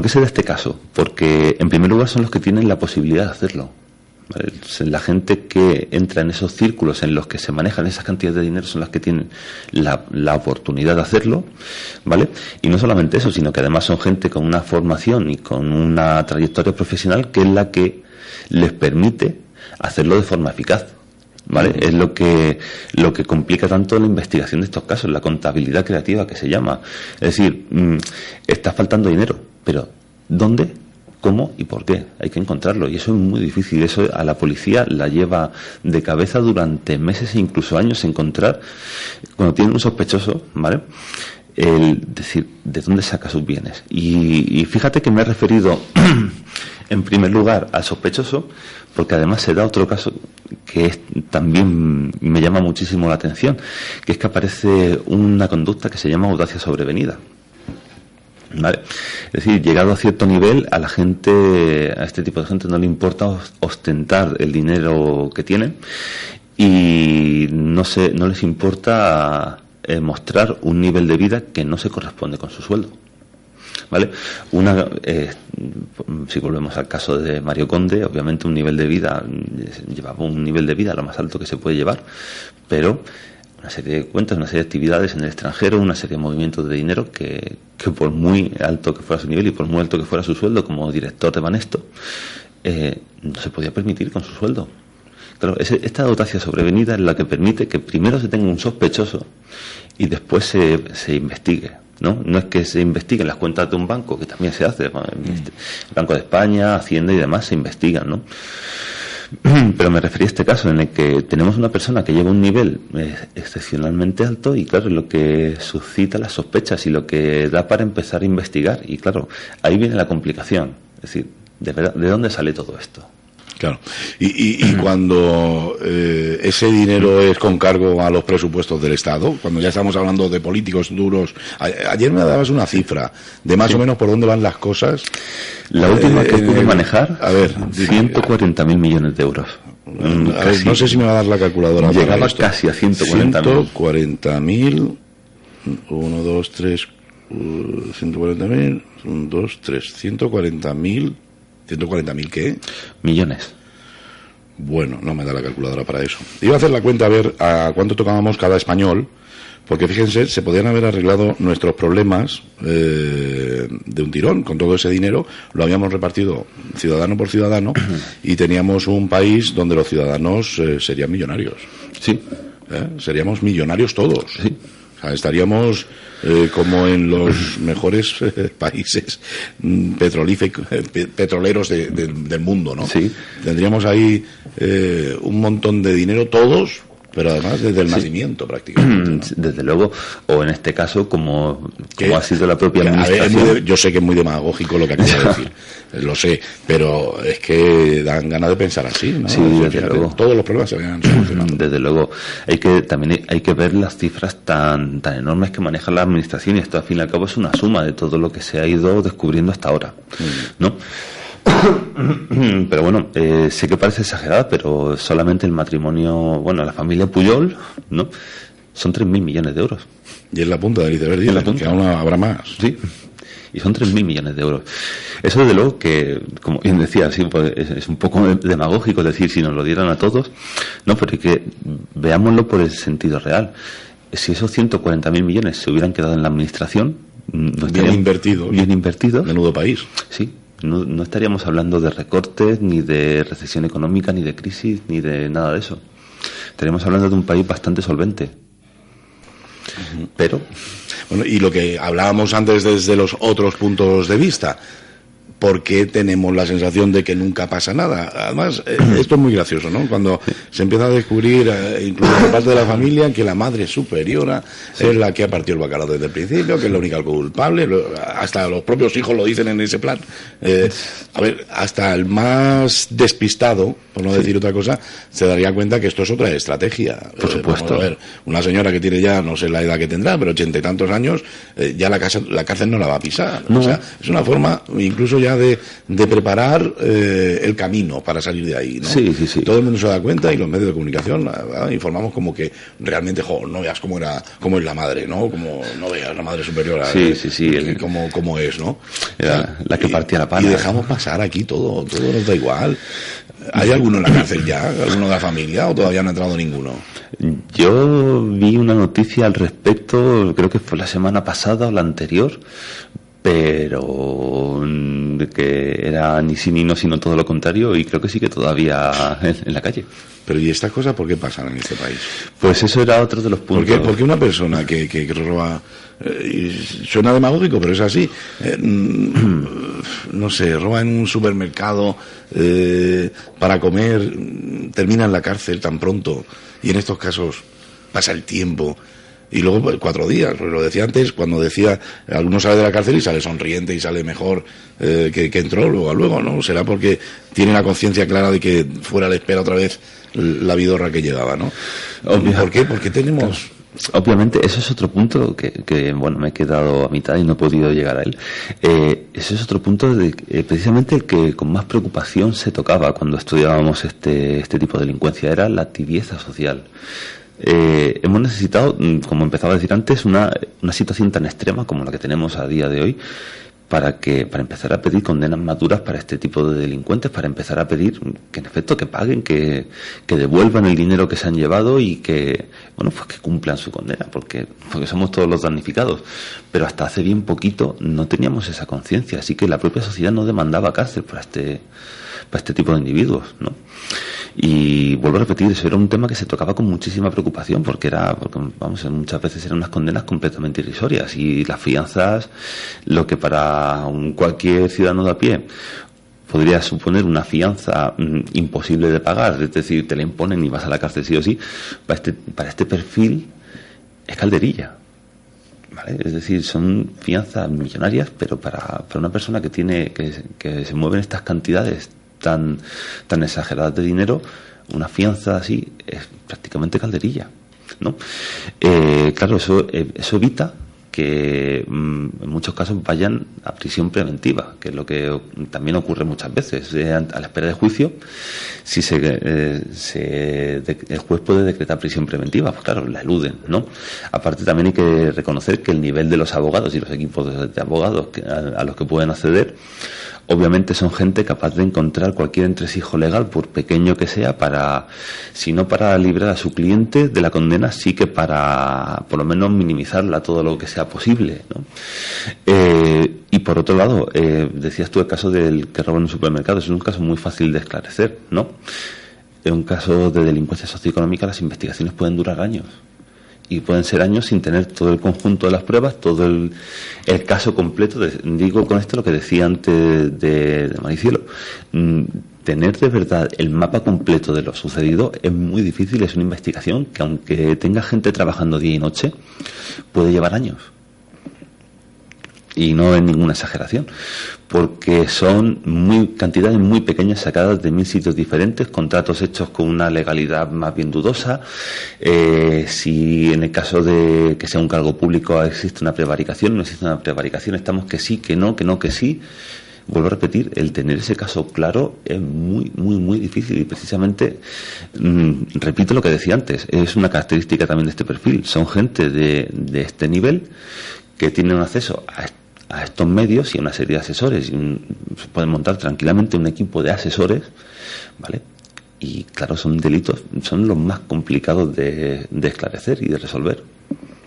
qué se da este caso? Porque, en primer lugar, son los que tienen la posibilidad de hacerlo. ¿Vale? La gente que entra en esos círculos en los que se manejan esas cantidades de dinero son las que tienen la oportunidad de hacerlo, ¿vale? Y no solamente eso, sino que además son gente con una formación y con una trayectoria profesional que es la que les permite hacerlo de forma eficaz, ¿vale? Es lo que complica tanto la investigación de estos casos, la contabilidad creativa que se llama. Es decir, está faltando dinero, pero ¿dónde? ¿Cómo y por qué? Hay que encontrarlo, y eso es muy difícil. Eso a la policía la lleva de cabeza durante meses e incluso años encontrar, cuando tienen un sospechoso, ¿vale?, el decir de dónde saca sus bienes. Y fíjate que me he referido en primer lugar al sospechoso, porque además se da otro caso que también me llama muchísimo la atención, que es que aparece una conducta que se llama audacia sobrevenida. ¿Vale? Es decir, llegado a cierto nivel, a este tipo de gente no le importa ostentar el dinero que tienen, y no les importa mostrar un nivel de vida que no se corresponde con su sueldo, ¿vale? Si volvemos al caso de Mario Conde, obviamente llevaba un nivel de vida lo más alto que se puede llevar, pero una serie de cuentas, una serie de actividades en el extranjero, una serie de movimientos de dinero que por muy alto que fuera su nivel y por muy alto que fuera su sueldo como director de Banesto, no se podía permitir con su sueldo. Claro, esta audacia sobrevenida es la que permite que primero se tenga un sospechoso y después se investigue, ¿no? No es que se investiguen las cuentas de un banco, que también se hace, el Banco de España, Hacienda y demás se investigan, ¿no? Pero me refería a este caso en el que tenemos una persona que lleva un nivel excepcionalmente alto y claro, lo que suscita las sospechas y lo que da para empezar a investigar, y claro, ahí viene la complicación, es decir, ¿de dónde sale todo esto? Claro, y cuando ese dinero es con cargo a los presupuestos del Estado, cuando ya estamos hablando de políticos duros, ayer me dabas una cifra de más o menos por dónde van las cosas. La última que pude manejar, 140.000 millones de euros. A ver, no sé si me va a dar la calculadora. Llegaba casi a 140.000. 140.000, 1, 2, 3, 140.000, 1, 2, 3, 140.000. ¿140.000 qué? Millones. Bueno, no me da la calculadora para eso. Iba a hacer la cuenta a ver a cuánto tocábamos cada español, porque fíjense, se podían haber arreglado nuestros problemas de un tirón. Con todo ese dinero lo habíamos repartido ciudadano por ciudadano y teníamos un país donde los ciudadanos serían millonarios. Sí. Seríamos millonarios todos. Sí. O sea, estaríamos como en los mejores países petroleros del mundo, ¿no? Sí. Tendríamos ahí un montón de dinero todos, pero además desde el nacimiento prácticamente, ¿no? Desde luego, o en este caso, como ha sido la propia administración. A ver, yo sé que es muy demagógico lo que acabo de decir, lo sé, pero es que dan ganas de pensar así, ¿no? Sí, desde luego. Todos los problemas se vayan solucionando. Desde luego, también hay que ver las cifras tan enormes que maneja la administración, y esto al fin y al cabo es una suma de todo lo que se ha ido descubriendo hasta ahora, ¿no? Pero bueno, sé que parece exagerado, pero solamente el matrimonio, la familia Puyol, ¿no? Son 3.000 millones de euros. Y en la punta del iceberg, que aún habrá más. Sí, y son 3.000 millones de euros. Eso desde luego que, como bien decía, sí, pues es un poco demagógico decir si nos lo dieran a todos, no, pero es que veámoslo por el sentido real. Si esos 140.000 millones se hubieran quedado en la administración, bien invertidos, menudo país. Sí. No estaríamos hablando de recortes, ni de recesión económica, ni de crisis, ni de nada de eso. Estaríamos hablando de un país bastante solvente. Pero... Bueno, y lo que hablábamos antes desde los otros puntos de vista, ¿por qué tenemos la sensación de que nunca pasa nada? Además, esto es muy gracioso, ¿no? Cuando se empieza a descubrir, incluso por parte de la familia, que la madre superiora es la que ha partido el bacalao desde el principio, que es la única culpable. Hasta los propios hijos lo dicen en ese plan. A ver, hasta el más despistado, por no decir otra cosa, se daría cuenta que esto es otra estrategia. Por supuesto. Vamos a ver, una señora que tiene ya, no sé la edad que tendrá, pero 80 y tantos años, ya la cárcel no la va a pisar. No. O sea, es una forma, incluso ya de preparar el camino para salir de ahí, ¿no? Sí. Todo el mundo se da cuenta y los medios de comunicación informamos como que realmente, no veas cómo es la madre, ¿no? Como no veas la madre superiora. Sí. Cómo es, ¿no? La que partía la pana. Y dejamos pasar aquí todo nos da igual. ¿Hay alguno en la cárcel ya? ¿Alguno de la familia o todavía no ha entrado ninguno? Yo vi una noticia al respecto, creo que fue la semana pasada o la anterior, pero que era ni sí ni no, sino todo lo contrario, y creo que sí que todavía en la calle. Pero ¿y estas cosas por qué pasan en este país? Pues eso era otro de los puntos. Porque una persona que roba, suena demagógico, pero es así, no sé, roba en un supermercado para comer, termina en la cárcel tan pronto, y en estos casos pasa el tiempo. Y luego 4 días, pues lo decía antes, cuando decía, alguno sale de la cárcel y sale sonriente y sale mejor que entró luego, ¿no? Será porque tiene la conciencia clara de que fuera le espera otra vez la vidorra que llevaba, ¿no? ¿Por qué? Porque tenemos... Obviamente, eso es otro punto que me he quedado a mitad y no he podido llegar a él. Ese es otro punto precisamente el que con más preocupación se tocaba cuando estudiábamos este tipo de delincuencia, era la tibieza social. Hemos necesitado, como empezaba a decir antes, una situación tan extrema como la que tenemos a día de hoy para empezar a pedir condenas maduras para este tipo de delincuentes, para empezar a pedir que en efecto que paguen, que devuelvan el dinero que se han llevado y que que cumplan su condena, porque somos todos los damnificados. Pero hasta hace bien poquito no teníamos esa conciencia, así que la propia sociedad no demandaba cárcel para este tipo de individuos, ¿no? Y vuelvo a repetir, eso era un tema que se tocaba con muchísima preocupación, porque muchas veces eran unas condenas completamente irrisorias, y las fianzas, lo que para cualquier ciudadano de a pie podría suponer una fianza imposible de pagar, es decir, te la imponen y vas a la cárcel sí o sí, para este perfil es calderilla, ¿vale? Es decir, son fianzas millonarias, pero para una persona que se mueve en estas cantidades tan exageradas de dinero, una fianza así es prácticamente calderilla, ¿no? Claro, eso evita que en muchos casos vayan a prisión preventiva, que es lo que también ocurre muchas veces. A la espera de juicio, si el juez puede decretar prisión preventiva, pues claro, la eluden, ¿no? Aparte, también hay que reconocer que el nivel de los abogados y los equipos de abogados a los que pueden acceder, Obviamente son gente capaz de encontrar cualquier entresijo legal, por pequeño que sea, si no para librar a su cliente de la condena, sí que para por lo menos minimizarla todo lo que sea posible, ¿no? Y por otro lado, decías tú el caso del que roba en un supermercado, es un caso muy fácil de esclarecer, ¿no? En un caso de delincuencia socioeconómica las investigaciones pueden durar años. Y pueden ser años sin tener todo el conjunto de las pruebas, todo el caso completo. Digo con esto lo que decía antes de Maricielo. Tener de verdad el mapa completo de lo sucedido es muy difícil, es una investigación que aunque tenga gente trabajando día y noche, puede llevar años. Y no es ninguna exageración, porque son cantidades muy pequeñas sacadas de 1000 sitios diferentes, contratos hechos con una legalidad más bien dudosa. Si en el caso de que sea un cargo público existe una prevaricación, no existe una prevaricación, estamos que sí, que no, que sí. Vuelvo a repetir, el tener ese caso claro es muy, muy, muy difícil y precisamente, repito lo que decía antes, es una característica también de este perfil. Son gente de este nivel que tienen acceso a estos medios y a una serie de asesores. Se pueden montar tranquilamente un equipo de asesores, ¿vale? Y claro, son delitos, son los más complicados de esclarecer y de resolver.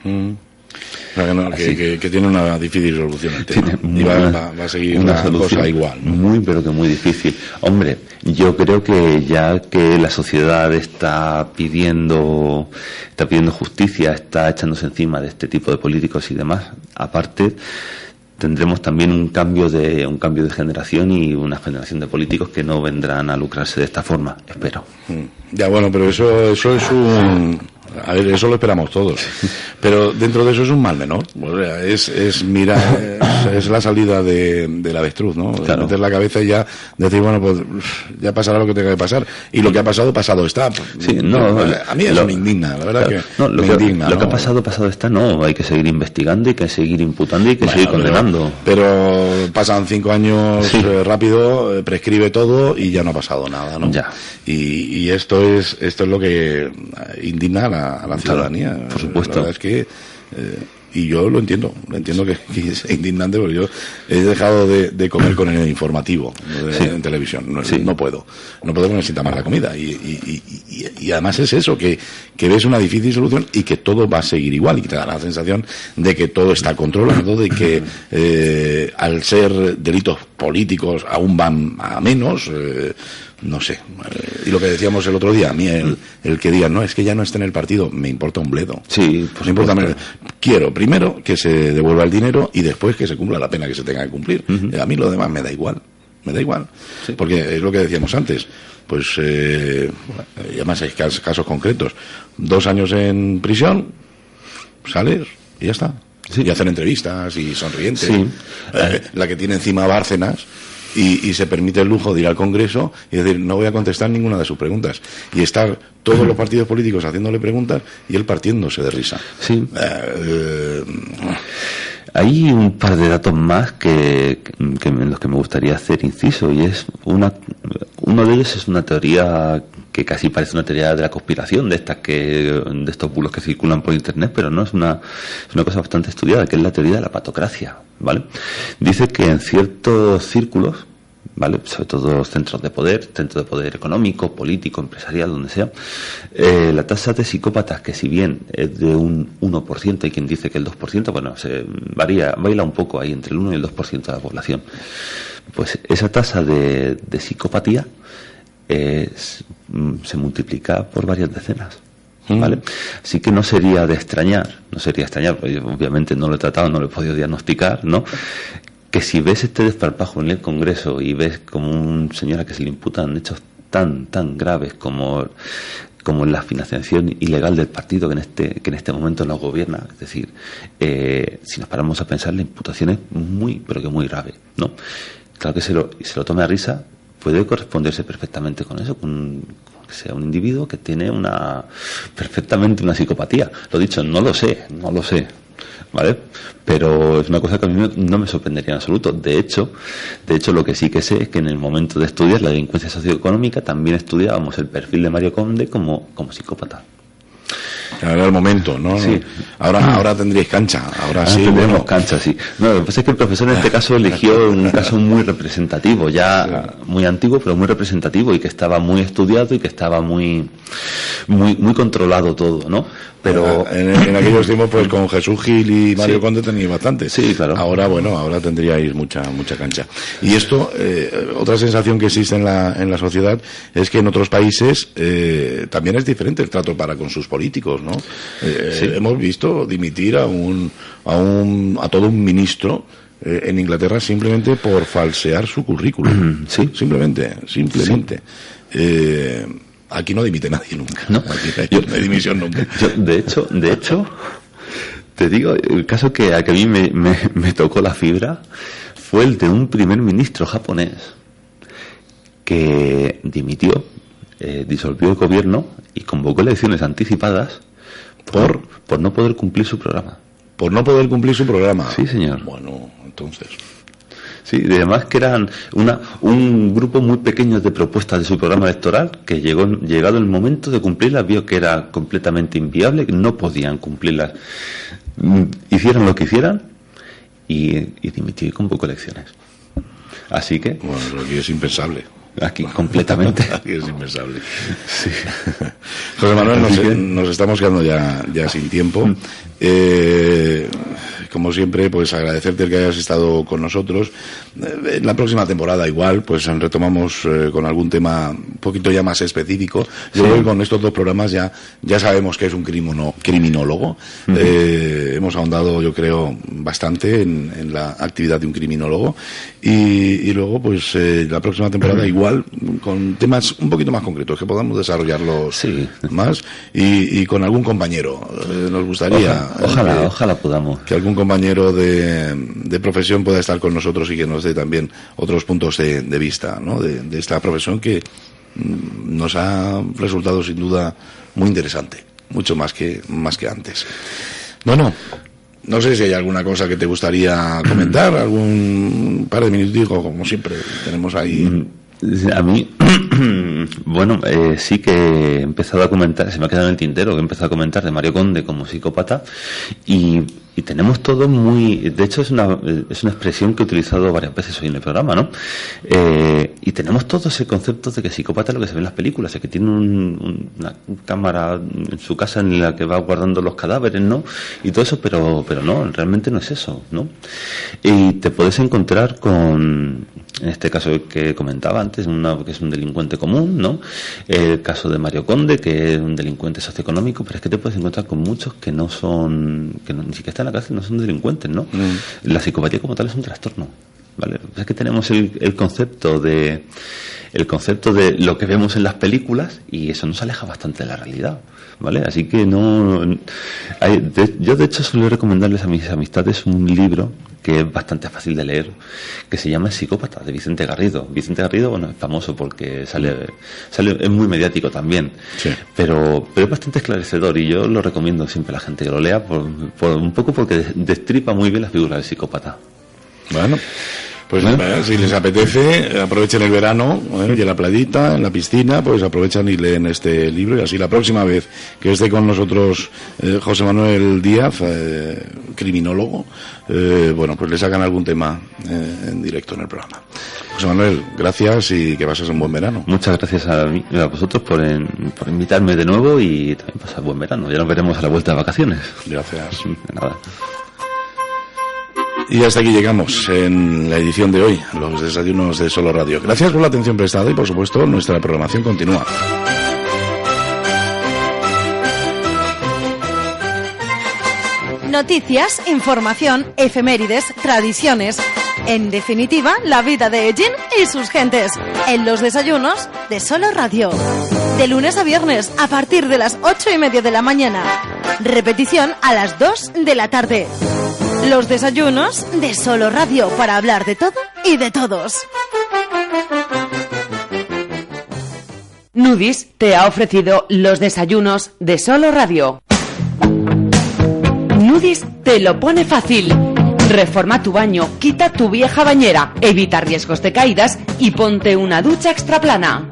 Que tiene una difícil solución el tema. Y va a seguir una cosa igual, ¿no? Muy, pero que muy difícil. Hombre, yo creo que ya que la sociedad está pidiendo justicia, está echándose encima de este tipo de políticos y demás, aparte tendremos también un cambio de generación y una generación de políticos que no vendrán a lucrarse de esta forma, espero. Ya, bueno, pero eso es un... A ver, eso lo esperamos todos. Pero dentro de eso es un mal menor. Es la salida de la avestruz, ¿no? Claro. Meter la cabeza y ya decir, bueno, pues ya pasará lo que tenga que pasar. Y lo que ha pasado, pasado está. Sí, no, a mí eso me indigna, la verdad, claro, me indigna. Lo que ha pasado, pasado está, no. Hay que seguir investigando, hay que seguir imputando y hay que seguir condenando. Pero pasan 5 años sí. Rápido, prescribe todo y ya no ha pasado nada, ¿no? Ya. Y esto es lo que indigna a la ciudadanía. Claro, por supuesto. La verdad es que y yo lo entiendo que es indignante, porque yo he dejado de comer con el informativo en televisión. No puedo porque me sienta mal la comida y además es eso, que ves una difícil solución y que todo va a seguir igual y que te da la sensación de que todo está controlado, de que al ser delitos políticos aún van a menos. No sé, y lo que decíamos el otro día, a mí el que diga, no, es que ya no está en el partido, me importa un bledo. Sí, pues me importa. Quiero primero que se devuelva el dinero y después que se cumpla la pena que se tenga que cumplir. A mí lo demás me da igual, sí. Porque es lo que decíamos antes, pues y además hay casos concretos, 2 años en prisión, sales y ya está. Sí. Y hacer entrevistas y sonrientes. Sí. La que tiene encima Bárcenas. Y se permite el lujo de ir al Congreso y decir, no voy a contestar ninguna de sus preguntas. Y estar todos los partidos políticos haciéndole preguntas y él partiéndose de risa. Sí. Hay un par de datos más en los que me gustaría hacer inciso, y es uno de ellos es una teoría que casi parece una teoría de la conspiración, de estos bulos que circulan por internet, pero no, es una cosa bastante estudiada, que es la teoría de la patocracia, ¿vale? Dice que en ciertos círculos, ¿vale?, sobre todo centros de poder económico, político, empresarial, donde sea, la tasa de psicópatas, que si bien es de un 1%, hay quien dice que el 2%, bueno, se baila un poco ahí entre el 1 y el 2% de la población, pues esa tasa de psicopatía se multiplica por varias decenas, ¿vale? Así que no sería de extrañar, porque yo obviamente no lo he tratado, no lo he podido diagnosticar, ¿no?, que si ves este desparpajo en el Congreso y ves como un señor a que se le imputan hechos tan graves como la financiación ilegal del partido que en este momento nos gobierna, es decir, si nos paramos a pensar, la imputación es muy, pero que muy grave, ¿no? Claro que se lo tome a risa, puede corresponderse perfectamente con eso, con que sea un individuo que tiene perfectamente una psicopatía. Lo dicho, no lo sé, ¿vale? Pero es una cosa que a mí no me sorprendería en absoluto. De hecho, lo que sí que sé es que en el momento de estudiar la delincuencia socioeconómica también estudiábamos el perfil de Mario Conde como psicópata. Era el momento, ¿no? Sí. Ahora tendríais cancha, ahora sí. Tendremos cancha, sí. No, lo que pasa es que el profesor en este caso eligió un caso muy representativo, ya muy antiguo, pero muy representativo, y que estaba muy estudiado y que estaba muy controlado todo, ¿no? Pero en aquellos tiempos, pues con Jesús Gil y Mario Conde teníais bastante. Sí, claro. Ahora tendríais mucha cancha. Y esto, otra sensación que existe en la sociedad es que en otros países también es diferente el trato para con sus políticos, ¿no? Hemos visto dimitir a todo un ministro en Inglaterra simplemente por falsear su currículum. Sí. Simplemente. Sí. Aquí no dimite nadie nunca. No. Aquí no hay dimisión nunca. De hecho, te digo, el caso que a mí me tocó la fibra fue el de un primer ministro japonés que dimitió, disolvió el gobierno y convocó elecciones anticipadas por no poder cumplir su programa. Por no poder cumplir su programa. Sí, señor. Bueno, entonces... Sí, además que eran un grupo muy pequeño de propuestas de su programa electoral que llegado el momento de cumplirlas vio que era completamente inviable, que no podían cumplirlas, hicieran lo que hicieran, y dimitió y convocó elecciones. Así que... Bueno, aquí es impensable. Aquí, completamente. Aquí es impensable. Sí. José Manuel, nos estamos quedando ya sin tiempo. Como siempre, pues agradecerte el que hayas estado con nosotros. En la próxima temporada igual, pues retomamos con algún tema un poquito ya más específico. Yo creo que con estos dos programas ya sabemos que es un criminólogo. Hemos ahondado, yo creo, bastante en la actividad de un criminólogo. Y luego, pues la próxima temporada igual, con temas un poquito más concretos, que podamos desarrollarlos más, y con algún compañero. Nos gustaría... Ojalá podamos. Que algún compañero de profesión pueda estar con nosotros y que nos dé también otros puntos de vista, ¿no? De esta profesión que nos ha resultado sin duda muy interesante, mucho más que antes. Bueno, no sé si hay alguna cosa que te gustaría comentar, algún par de minutitos, como siempre tenemos ahí. A mí, bueno, sí que he empezado a comentar, se me ha quedado en el tintero, que he empezado a comentar de Mario Conde como psicópata, y tenemos todo muy... De hecho, es una expresión que he utilizado varias veces hoy en el programa, ¿no? Y tenemos todo ese concepto de que psicópata es lo que se ve en las películas, es que tiene una cámara en su casa en la que va guardando los cadáveres, ¿no? Y todo eso, pero no, realmente no es eso, ¿no? Y te puedes encontrar con, en este caso que comentaba antes, que es un delincuente común, ¿no? El caso de Mario Conde, que es un delincuente socioeconómico, pero es que te puedes encontrar con muchos que ni siquiera están en la cárcel, no son delincuentes, ¿no? La psicopatía como tal es un trastorno, ¿vale? Es que tenemos el concepto de lo que vemos en las películas, y eso nos aleja bastante de la realidad, ¿vale? Así que yo de hecho suelo recomendarles a mis amistades un libro que es bastante fácil de leer, que se llama El psicópata, de Vicente Garrido. Vicente Garrido, bueno, es famoso porque es muy mediático también, sí. Pero es bastante esclarecedor, y yo lo recomiendo siempre a la gente que lo lea, por un poco porque destripa muy bien la figura del psicópata. Bueno, pues si les apetece, aprovechen el verano, y en la playita, en la piscina, pues aprovechan y leen este libro, y así la próxima vez que esté con nosotros José Manuel Díaz, criminólogo, bueno, pues le sacan algún tema en directo en el programa. José Manuel, gracias y que pases un buen verano. Muchas gracias a vosotros por invitarme de nuevo, y también pasar buen verano. Ya nos veremos a la vuelta de vacaciones. Gracias. De nada. Y hasta aquí llegamos en la edición de hoy, los desayunos de Solo Radio. Gracias por la atención prestada y, por supuesto, nuestra programación continúa. Noticias, información, efemérides, tradiciones. En definitiva, la vida de Ellín y sus gentes. En los desayunos de Solo Radio. De lunes a viernes, a partir de las 8:30 de la mañana. Repetición a las 2 de la tarde. Los desayunos de Solo Radio, para hablar de todo y de todos. Nudis te ha ofrecido los desayunos de Solo Radio. Nudis te lo pone fácil. Reforma tu baño, quita tu vieja bañera, evita riesgos de caídas y ponte una ducha extra plana.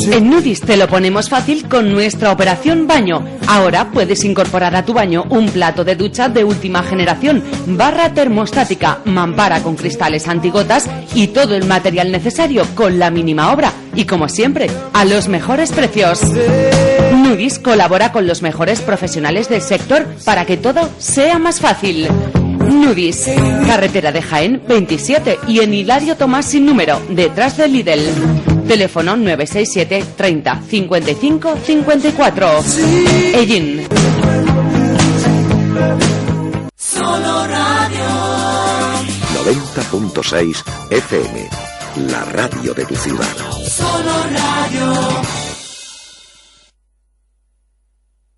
En Nudis te lo ponemos fácil con nuestra operación baño. Ahora puedes incorporar a tu baño un plato de ducha de última generación, barra termostática, mampara con cristales antigotas y todo el material necesario con la mínima obra. Y como siempre, a los mejores precios. Nudis colabora con los mejores profesionales del sector para que todo sea más fácil. Nudis, carretera de Jaén 27 y en Hilario Tomás sin número, detrás del Lidl. Teléfono 967 30 55 54. Ellín. Solo Radio. 90.6 FM, la radio de tu ciudad. Solo Radio.